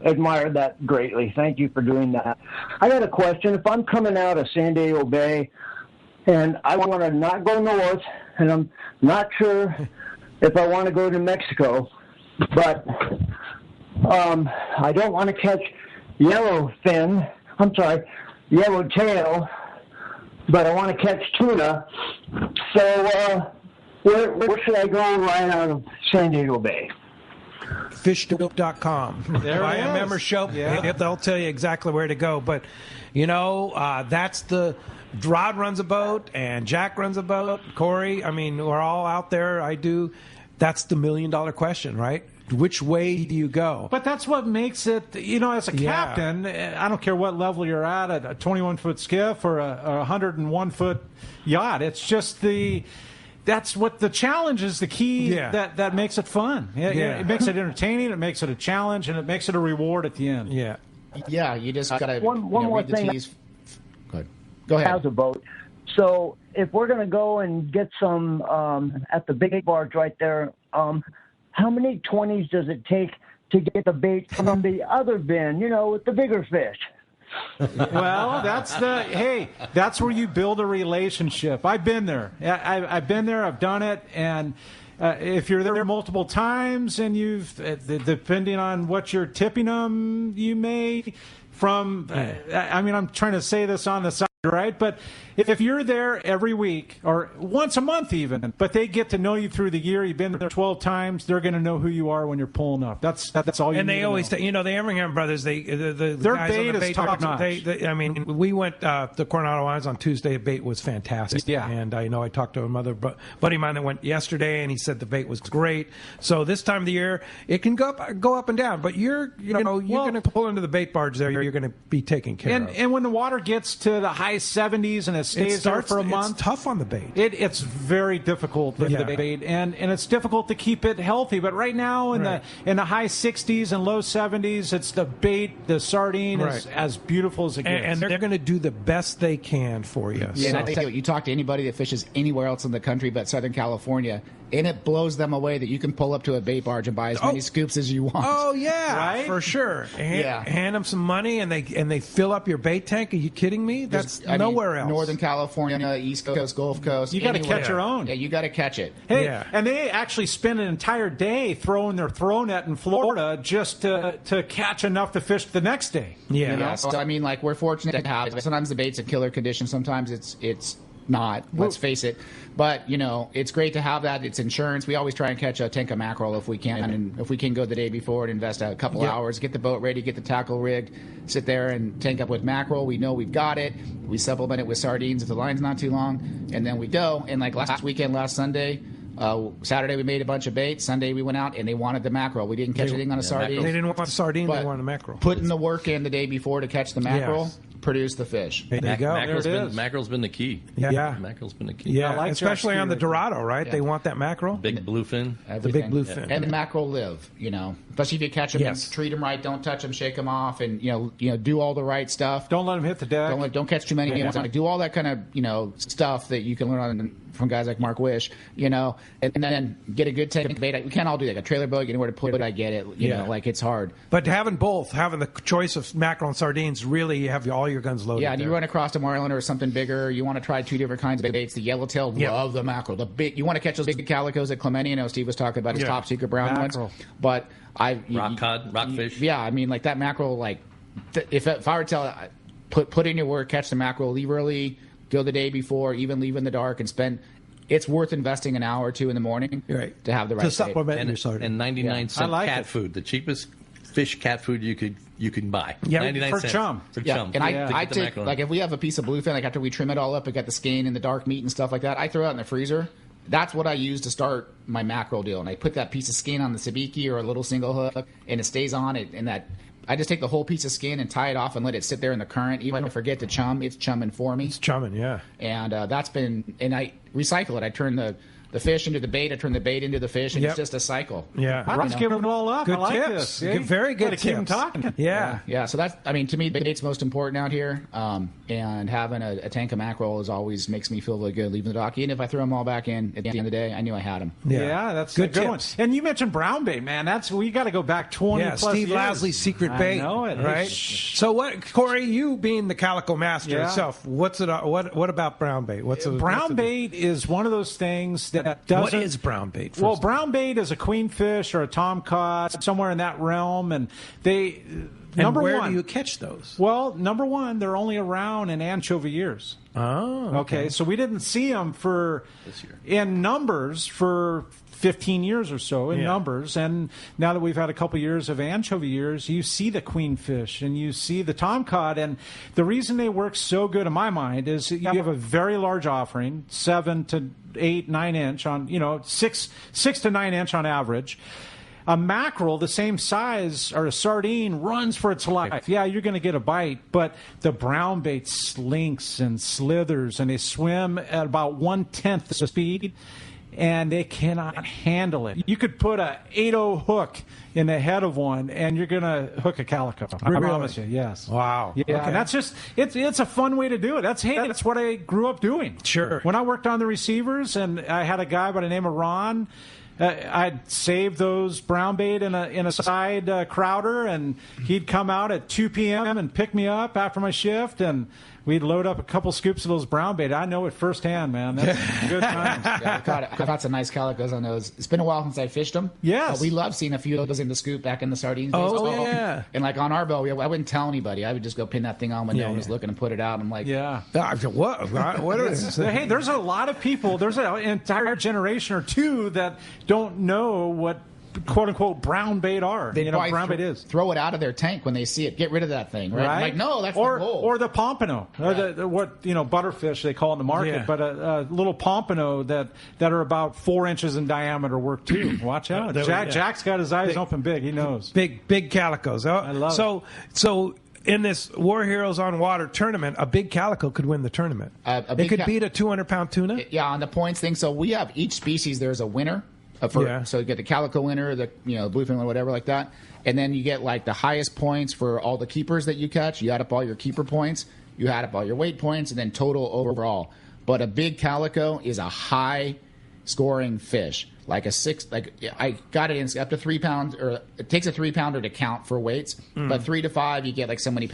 admire that greatly. Thank you for doing that. I got a question. If I'm coming out of San Diego Bay and I want to not go north, and I'm not sure if I want to go to Mexico, but I don't want to catch yellowtail, but I want to catch tuna. So where should I go right out of San Diego Bay? Fishdope.com. Buy a membership. Yeah. They'll tell you exactly where to go. But, that's the... Rod runs a boat, and Jack runs a boat. Corey, I mean, we're all out there. I do. That's the $1 million question, right? Which way do you go? But that's what makes it, as a captain, I don't care what level you're at a 21-foot skiff or a 101-foot yacht. It's just that's what the challenge is, the key that makes it fun. It makes it entertaining, it makes it a challenge, and it makes it a reward at the end. Yeah. Yeah, you just got to one more read the thing. teas. Go ahead. Has a boat. So if we're going to go and get some at the big barge right there, how many 20s does it take to get the bait from the other bin, with the bigger fish? Well, that's where you build a relationship. I've been there. I've been there. I've done it. And if you're there multiple times and depending on what you're tipping them, you may I'm trying to say this on the side, right? But if you're there every week or once a month even, but they get to know you through the year, you've been there 12 times, they're going to know who you are when you're pulling up. That's all you and need they always, know. the Everingham brothers, the their guys bait on the is bait top barge, notch. we went to Coronado Islands on Tuesday. The bait was fantastic. Yeah. And I talked to another buddy of mine that went yesterday, and he said the bait was great. So this time of the year, it can go up and down, but you're going to pull into the bait barge there. You're going to be taken care of. And when the water gets to the high 70s and it stays there for a month, it's tough on the bait. It's very difficult with the bait, and it's difficult to keep it healthy. But right now in the high 60s and low 70s, it's the bait, the sardine is as beautiful as it gets. And they're going to do the best they can for you. Yeah, and I tell you, you talk to anybody that fishes anywhere else in the country but Southern California, and it blows them away that you can pull up to a bait barge and buy as many scoops as you want. Oh yeah, right? For sure. Hand them some money and they fill up your bait tank. Are you kidding me? That's nowhere else. Northern California, East Coast, Gulf Coast. You got to catch your own. Yeah, you got to catch it. Hey, and they actually spend an entire day throwing their throw net in Florida just to catch enough to fish the next day. Yeah. So we're fortunate to have. Sometimes the bait's in killer condition. Sometimes it's not. Let's face it. But it's great to have that. It's insurance. We always try and catch a tank of mackerel if we can, and if we can go the day before and invest a couple hours, get the boat ready, get the tackle rigged, sit there and tank up with mackerel. We know we've got it. We supplement it with sardines if the line's not too long, and then we go. And like last Sunday. Saturday we made a bunch of bait. Sunday we went out and they wanted the mackerel. We didn't catch anything on a sardine. They didn't want the sardine. They wanted the mackerel. Putting the work in the day before to catch the mackerel, produce the fish. There you go. Mackerel's been the key. Yeah. Mackerel's been the key. Yeah, especially on the Dorado, right? They want that mackerel. Big bluefin. The big bluefin. And the mackerel live, especially if you catch them and treat them right. Don't touch them, shake them off, and do all the right stuff. Don't let them hit the deck. Don't catch too many. Do all that kind of stuff that you can learn from guys like Mark Wish, and then get a good tank of bait. We can't all do that. A trailer boat, you know where to put it. I get it. It's hard. But having the choice of mackerel and sardines, really you have all your guns loaded. Yeah, and you run across a marlin or something bigger. You want to try two different kinds of baits. The yellowtail love the mackerel. You want to catch those big calicos at Clemente. Steve was talking about his top secret brown mackerel. Ones. But rock cod, rockfish. That mackerel. If I were to tell, put in your work, catch the mackerel, leave early. Go the day before, even leave in the dark, and spend. It's worth investing an hour or two in the morning to have the right to supplement your sardine. And 99-cent cat food, the cheapest fish cat food you can buy. Yeah, 99 for cents chum. And I take if we have a piece of bluefin, after we trim it all up, we got the skein and the dark meat and stuff like that. I throw it in the freezer. That's what I use to start my mackerel deal, and I put that piece of skin on the sabiki or a little single hook, and it stays on it, and that. I just take the whole piece of skin and tie it off and let it sit there in the current. Even if I forget to chum, it's chumming for me. It's chumming, yeah. And and I recycle it. I turn the fish into the bait. I turn the bait into the fish, and it's just a cycle. Yeah. I'm just giving it all up. Good I like tips. this. Very good tips. Keep them talking. Yeah. Yeah. So that's, to me, bait's most important out here. And having a tank of mackerel always makes me feel really good leaving the dock. Even if I throw them all back in at the end of the day, I knew I had them. Yeah, that's good a good one. And you mentioned brown bait, man. We got to go back 20 plus Steve years. Lasley's secret bait. I know it. Right? So what, Corey, you being the calico master yourself, what about brown bait? Brown bait is one of those things that doesn't... What is brown bait? Well, brown bait is a queenfish or a tomcod, somewhere in that realm, and they... Where do you catch those? Well, number one, they're only around in anchovy years. Oh, okay. So we didn't see them in numbers for 15 years or so in numbers, and now that we've had a couple years of anchovy years, you see the queenfish and you see the tomcod, and the reason they work so good in my mind is you have a very large offering, 7 to 8, 9 inch on 6 to 9 inch on average. A mackerel, the same size, or a sardine, runs for its life. Yeah, you're going to get a bite, but the brown bait slinks and slithers, and they swim at about 1/10 the speed. and they cannot handle it. You could put a 8-0 hook in the head of one, and you're going to hook a calico. I promise you, yes. Wow. Yeah, okay. that's just, it's a fun way to do it. That's what I grew up doing. Sure. When I worked on the receivers, and I had a guy by the name of Ron, I'd save those brown bait in a side crowder, and he'd come out at 2 p.m. and pick me up after my shift, and we'd load up a couple scoops of those brown bait. I know it firsthand, man. That's good times. Yeah, I caught some nice calicos on those. It's been a while since I fished them. Yes. We love seeing a few of those in the scoop back in the sardines days. Oh, yeah. And like on our boat, I wouldn't tell anybody. I would just go pin that thing on when no one was looking and put it out. I'm like, What is this? Hey, there's a lot of people, there's an entire generation or two that don't know what quote-unquote brown bait are. They brown bait is. Throw it out of their tank when they see it. Get rid of that thing, right? I'm like, no, that's the goal. Or the pompano, or the butterfish they call it in the market, but a little pompano that are about 4 inches in diameter work too. Watch out. Jack's got his eyes open big. He knows. Big calicos. I love it. So in this War Heroes on Water tournament, a big calico could win the tournament. It could beat a 200-pound tuna? Yeah, on the points thing. So we have each species, there's a winner. So you get the calico winner, the bluefin winner, whatever like that. And then you get like the highest points for all the keepers that you catch. You add up all your keeper points. You add up all your weight points, and then total overall. But a big calico is a high-scoring fish. Like I got it in up to 3 pounds, or it takes a 3-pounder to count for weights. But 3 to 5, you get like so many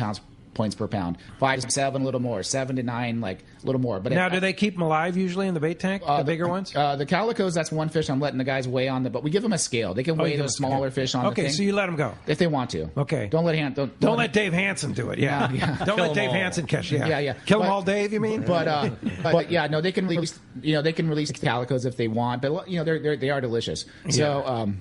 points per pound. 5 to 7, a little more. 7 to 9, like a little more. But now, do they keep them alive usually in the bait tank? The bigger ones? The calicos, that's one fish I'm letting the guys weigh on but we give them a scale. They can weigh those smaller fish on the thing. Okay, so you let them go if they want to. Okay, don't let Dave Hansen do it. Yeah, Don't let Dave Hansen catch it. Yeah. Kill them all, Dave. You mean? But yeah, no, they can release. They can release calicos if they want. But they are delicious. So.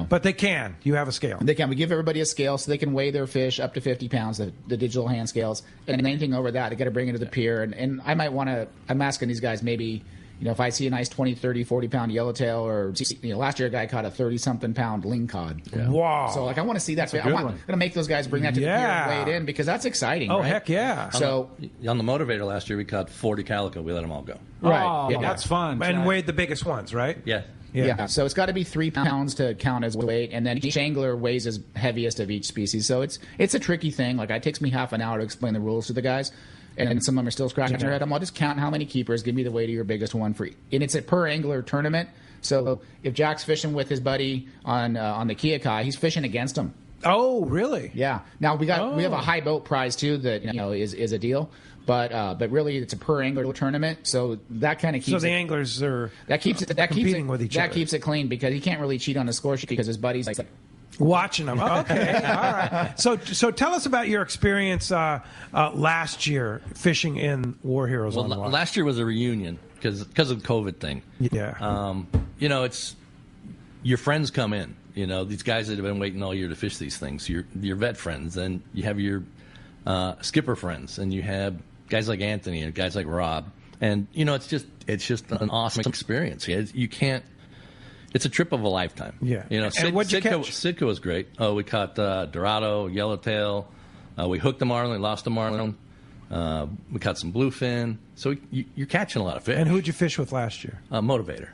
But they can. You have a scale. They can. We give everybody a scale so they can weigh their fish up to 50 pounds, the digital hand scales. And anything over that, they got to bring it to the pier. And I might want to, I'm asking these guys maybe, if I see a nice 20, 30, 40-pound yellowtail, or, last year a guy caught a 30-something pound lingcod. Yeah. Wow. So, I want to see that. I'm going to make those guys bring that to the pier and weigh it in because that's exciting. Oh, right? heck yeah. So on the motivator last year, we caught 40 calico. We let them all go. Right. Oh, that's fun. And weighed the biggest ones, right? Yeah. Yeah, so it's got to be 3 pounds to count as weight, and then each angler weighs as heaviest of each species. So it's a tricky thing. Like, it takes me half an hour to explain the rules to the guys, and some of them are still scratching their head. I'll just count how many keepers, give me the weight of your biggest one and it's a per angler tournament. So if Jack's fishing with his buddy on the Keokee, he's fishing against him. Oh, really? Yeah. Now we have a high boat prize too that is a deal. But really, it's a per angler tournament, so that kind of keeps. So the anglers are competing with each other. That keeps it clean because he can't really cheat on the score sheet because his buddies like watching them. Okay, all right. So tell us about your experience last year fishing in War Heroes on the Water. Last year was a reunion because of the COVID thing. Yeah. It's your friends come in. These guys that have been waiting all year to fish these things. Your vet friends, and you have your skipper friends, and you have guys like Anthony and guys like Rob, and it's just an awesome experience. You can't. It's a trip of a lifetime. Yeah. And what'd you catch? Sitka was great. Oh, we caught Dorado, yellowtail. We hooked a marlin, lost a marlin. We caught some bluefin. So you're catching a lot of fish. And who'd you fish with last year? Motivator.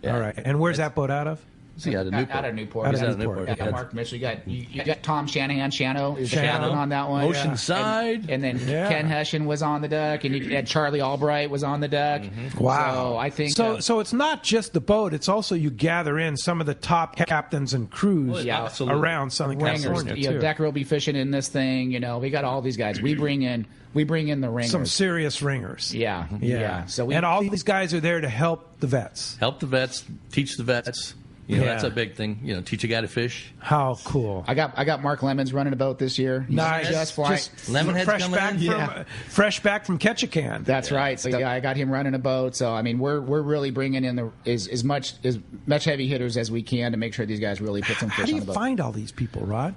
Yeah. All right. And where's that boat out of? Out of Newport. Yeah, Mark Mitchell. You got Tom Shanahan. Shano is the captain on that one. Oceanside. And then Ken Hessian was on the deck, and you had Charlie Albright was on the deck. Mm-hmm. Wow. So I think so. It's not just the boat; it's also you gather in some of the top captains and crews around Southern California. Decker will be fishing in this thing. We got all these guys. We bring in the ringers. Some serious ringers. Yeah. So and all these guys are there to help the vets. Teach the vets. That's a big thing. Teach a guy to fish. How cool! I got Mark Lemons running a boat this year. Nice, just flying. Fresh back from Ketchikan. That's right. So I got him running a boat. So we're really bringing in as much heavy hitters as we can to make sure these guys really put some fish on the boat. How do you find all these people, Rod?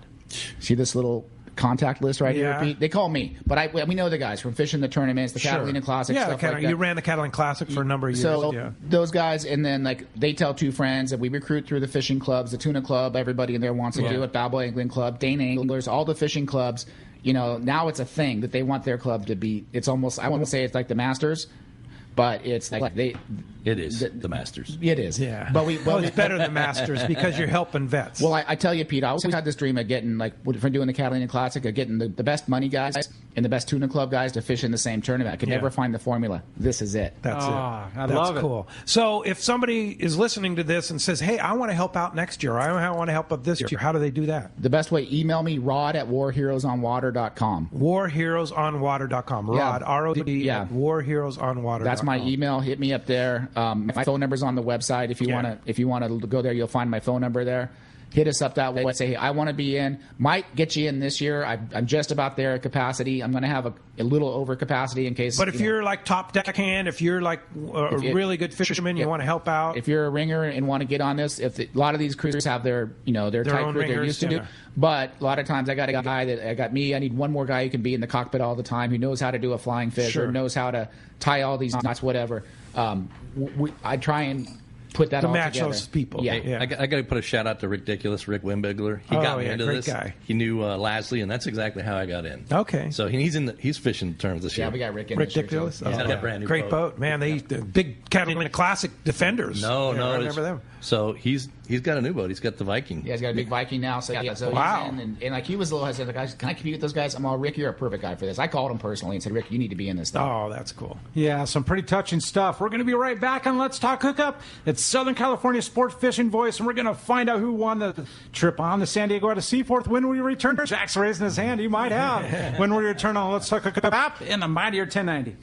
See this little contact list right here, Pete? They call me, but we know the guys from fishing the tournaments, the Catalina Classic, stuff like that. You ran the Catalina Classic for a number of years. So those guys, and then they tell 2 friends, and we recruit through the fishing clubs, the Tuna Club, everybody in there wants to do it, Balboa Angling Club, Dane Anglers, all the fishing clubs. Now it's a thing that they want their club to be. It's almost, I wouldn't say it's like the Masters, but it's like It is the Masters. It is. Yeah. But it's better than Masters because you're helping vets. Well, I tell you, Pete, I always had this dream of getting, like, from doing the Catalina Classic, of getting the best money guys and the best tuna club guys to fish in the same tournament. I could never find the formula. This is it. That's it. I That's love it. cool. So if somebody is listening to this and says, hey, I want to help out next year, I want to help out this year, how do they do that? The best way, email me, rod@warheroesonwater.com. Warheroesonwater.com. Rod, R-O-D, at warheroesonwater.com. That's my email. Hit me up there. My phone number's on the website. If you want to go there, you'll find my phone number there. Hit us up that way. Say, hey, I want to be in. Might get you in this year. I'm just about there at capacity. I'm going to have a little over capacity in case. But if you're like top deckhand, if you're like a really good fisherman, you want to help out. If you're a ringer and want to get on this, a lot of these cruisers have their type crew they're used to do. But a lot of times I got a guy I need one more guy who can be in the cockpit all the time, who knows how to do a flying fish or knows how to tie all these knots, whatever. I try and put that to all match together. those people. Yeah. I got to put a shout out to Rick Wimbigler. He got me into great this. Guy. He knew Lasley, and that's exactly how I got in. Okay. So he's fishing terms this year. Yeah, we got Rick in Ridiculous. this year. He's got a brand new great boat. Man, they the big Catalina Classic defenders. No, I remember them. So he's got a new boat. He's got the Viking. Yeah, he's got a big Viking now. So he's in, and like he was a little hesitant. Like, can I compete with those guys? I'm all, Rick, you're a perfect guy for this. I called him personally and said, Rick, you need to be in this thing. Oh, that's cool. Yeah, some pretty touching stuff. We're going to be right back on Let's Talk Hookup. It's Southern California Sport Fishing Voice, and we're going to find out who won the trip on the San Diego out of Seaforth when we return. Jack's raising his hand. He might have when we return on Let's Talk Hookup app in the mightier 1090.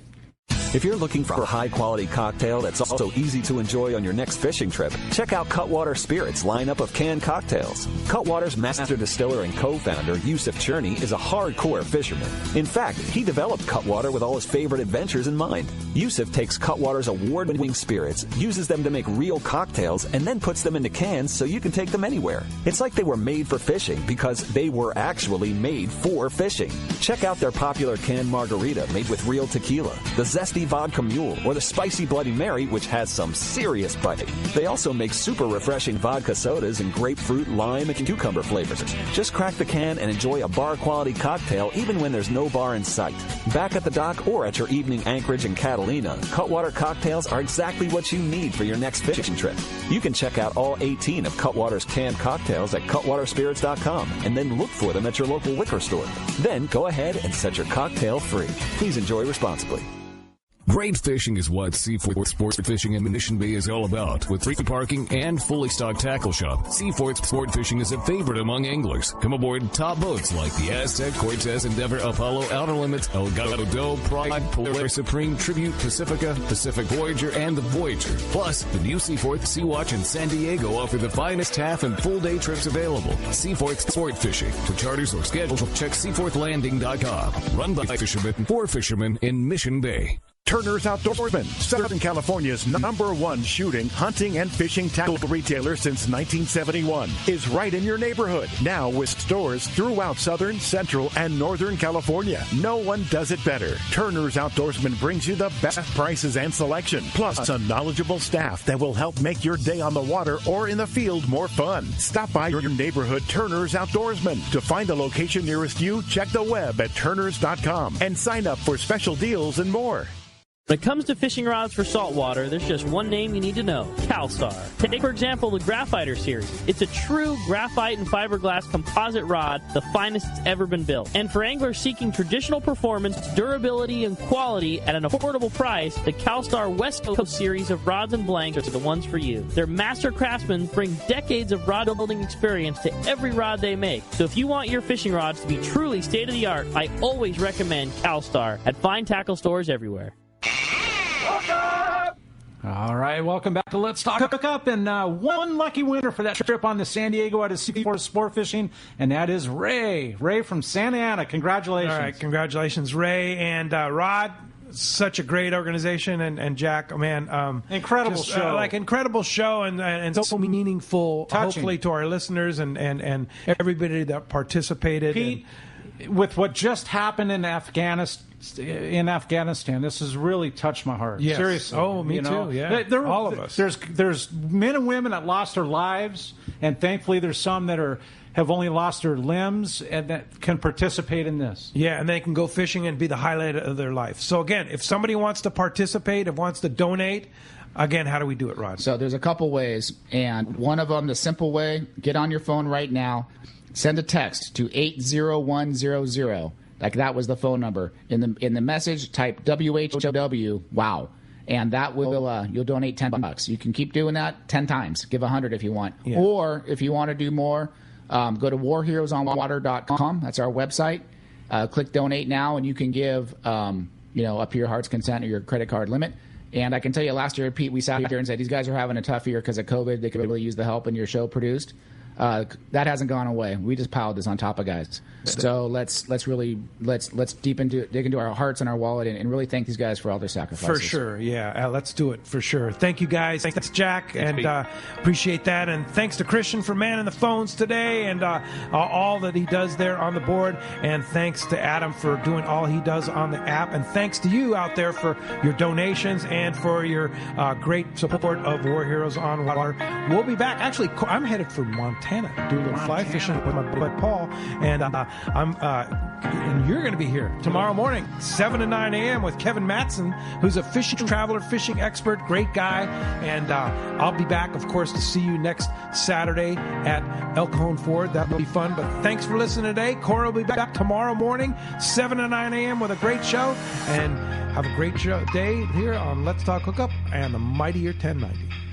If you're looking for a high-quality cocktail that's also easy to enjoy on your next fishing trip, check out Cutwater Spirits' lineup of canned cocktails. Cutwater's master distiller and co-founder, Yusuf Cherney, is a hardcore fisherman. In fact, he developed Cutwater with all his favorite adventures in mind. Yusuf takes Cutwater's award-winning spirits, uses them to make real cocktails, and then puts them into cans so you can take them anywhere. It's like they were made for fishing because they were actually made for fishing. Check out their popular canned margarita made with real tequila, the zesty vodka mule, or the spicy Bloody Mary, which has some serious bite. They also make super refreshing vodka sodas in grapefruit, lime, and cucumber flavors. Just crack the can and enjoy a bar-quality cocktail even when there's no bar in sight. Back at the dock or at your evening anchorage in Catalina, Cutwater cocktails are exactly what you need for your next fishing trip. You can check out all 18 of Cutwater's canned cocktails at cutwaterspirits.com and then look for them at your local liquor store. Then go ahead and set your cocktail free. Please enjoy responsibly. Great fishing is what Seaforth Sport Fishing in Mission Bay is all about. With free parking and fully stocked tackle shop, Seaforth Sport Fishing is a favorite among anglers. Come aboard top boats like the Aztec, Cortez, Endeavor, Apollo, Outer Limits, El Gato, Pride, Polaris Supreme, Tribute, Pacifica, Pacific Voyager, and the Voyager. Plus, the new Seaforth, Sea-Watch, and San Diego offer the finest half and full day trips available. Seaforth Sport Fishing. To charters or schedule, check seaforthlanding.com. Run by fishermen for fishermen in Mission Bay. Turner's Outdoorsman, Southern California's #1 shooting, hunting, and fishing tackle retailer since 1971, is right in your neighborhood. Now with stores throughout Southern, Central, and Northern California. No one does it better. Turner's Outdoorsman brings you the best prices and selection, plus a knowledgeable staff that will help make your day on the water or in the field more fun. Stop by your neighborhood Turner's Outdoorsman. To find a location nearest you, check the web at turners.com and sign up for special deals and more. When it comes to fishing rods for saltwater, there's just one name you need to know, CalStar. Take, for example, the Graphiter series. It's a true graphite and fiberglass composite rod, the finest it's ever been built. And for anglers seeking traditional performance, durability, and quality at an affordable price, the CalStar West Coast series of rods and blanks are the ones for you. Their master craftsmen bring decades of rod building experience to every rod they make. So if you want your fishing rods to be truly state-of-the-art, I always recommend CalStar at fine tackle stores everywhere. All right, welcome back to Let's Talk Hookup, and one lucky winner for that trip on the San Diego out of Seaforth Sport Fishing, and that is Ray. Ray from Santa Ana. Congratulations. All right, congratulations, Ray. And Rod, such a great organization, and Jack, man. Incredible show. Incredible show, and so meaningful, touching, hopefully, to our listeners and everybody that participated. Pete, with what just happened in Afghanistan, this has really touched my heart. Yes. Seriously. Oh, me too. Yeah. All of us. There's men and women that lost their lives, and thankfully there's some that have only lost their limbs and that can participate in this. Yeah, and they can go fishing and be the highlight of their life. So again, if somebody wants to participate, if wants to donate, again, how do we do it, Rod? So there's a couple ways, and one of them, the simple way, get on your phone right now, send a text to 80100. Like that was the phone number. In the message, type WHOW, wow. And that will you'll donate $10. You can keep doing that 10 times. Give 100 if you want. Yeah. Or if you want to do more, go to warheroesonwater.com. That's our website. Click donate now, and you can give up to your heart's content or your credit card limit. And I can tell you, last year, Pete, we sat here and said these guys are having a tough year because of COVID. They could really use the help, and your show produced. That hasn't gone away. We just piled this on top of guys. So let's dig into our hearts and our wallet and really thank these guys for all their sacrifices. For sure, yeah. Let's do it for sure. Thank you guys. Thanks, Jack, and appreciate that. And thanks to Christian for manning the phones today and all that he does there on the board. And thanks to Adam for doing all he does on the app. And thanks to you out there for your donations and for your great support of War Heroes on Water. We'll be back. Actually, I'm headed for Montana to do a little fly fishing with my buddy Paul, and and you're going to be here tomorrow morning, 7 to 9 a.m. with Kevin Matson, who's a fishing traveler, fishing expert, great guy, and I'll be back, of course, to see you next Saturday at El Cajon Ford. That'll be fun. But thanks for listening today. Cora will be back tomorrow morning, 7 to 9 a.m. with a great show, and have a great day here on Let's Talk Hookup and the Mightier 1090.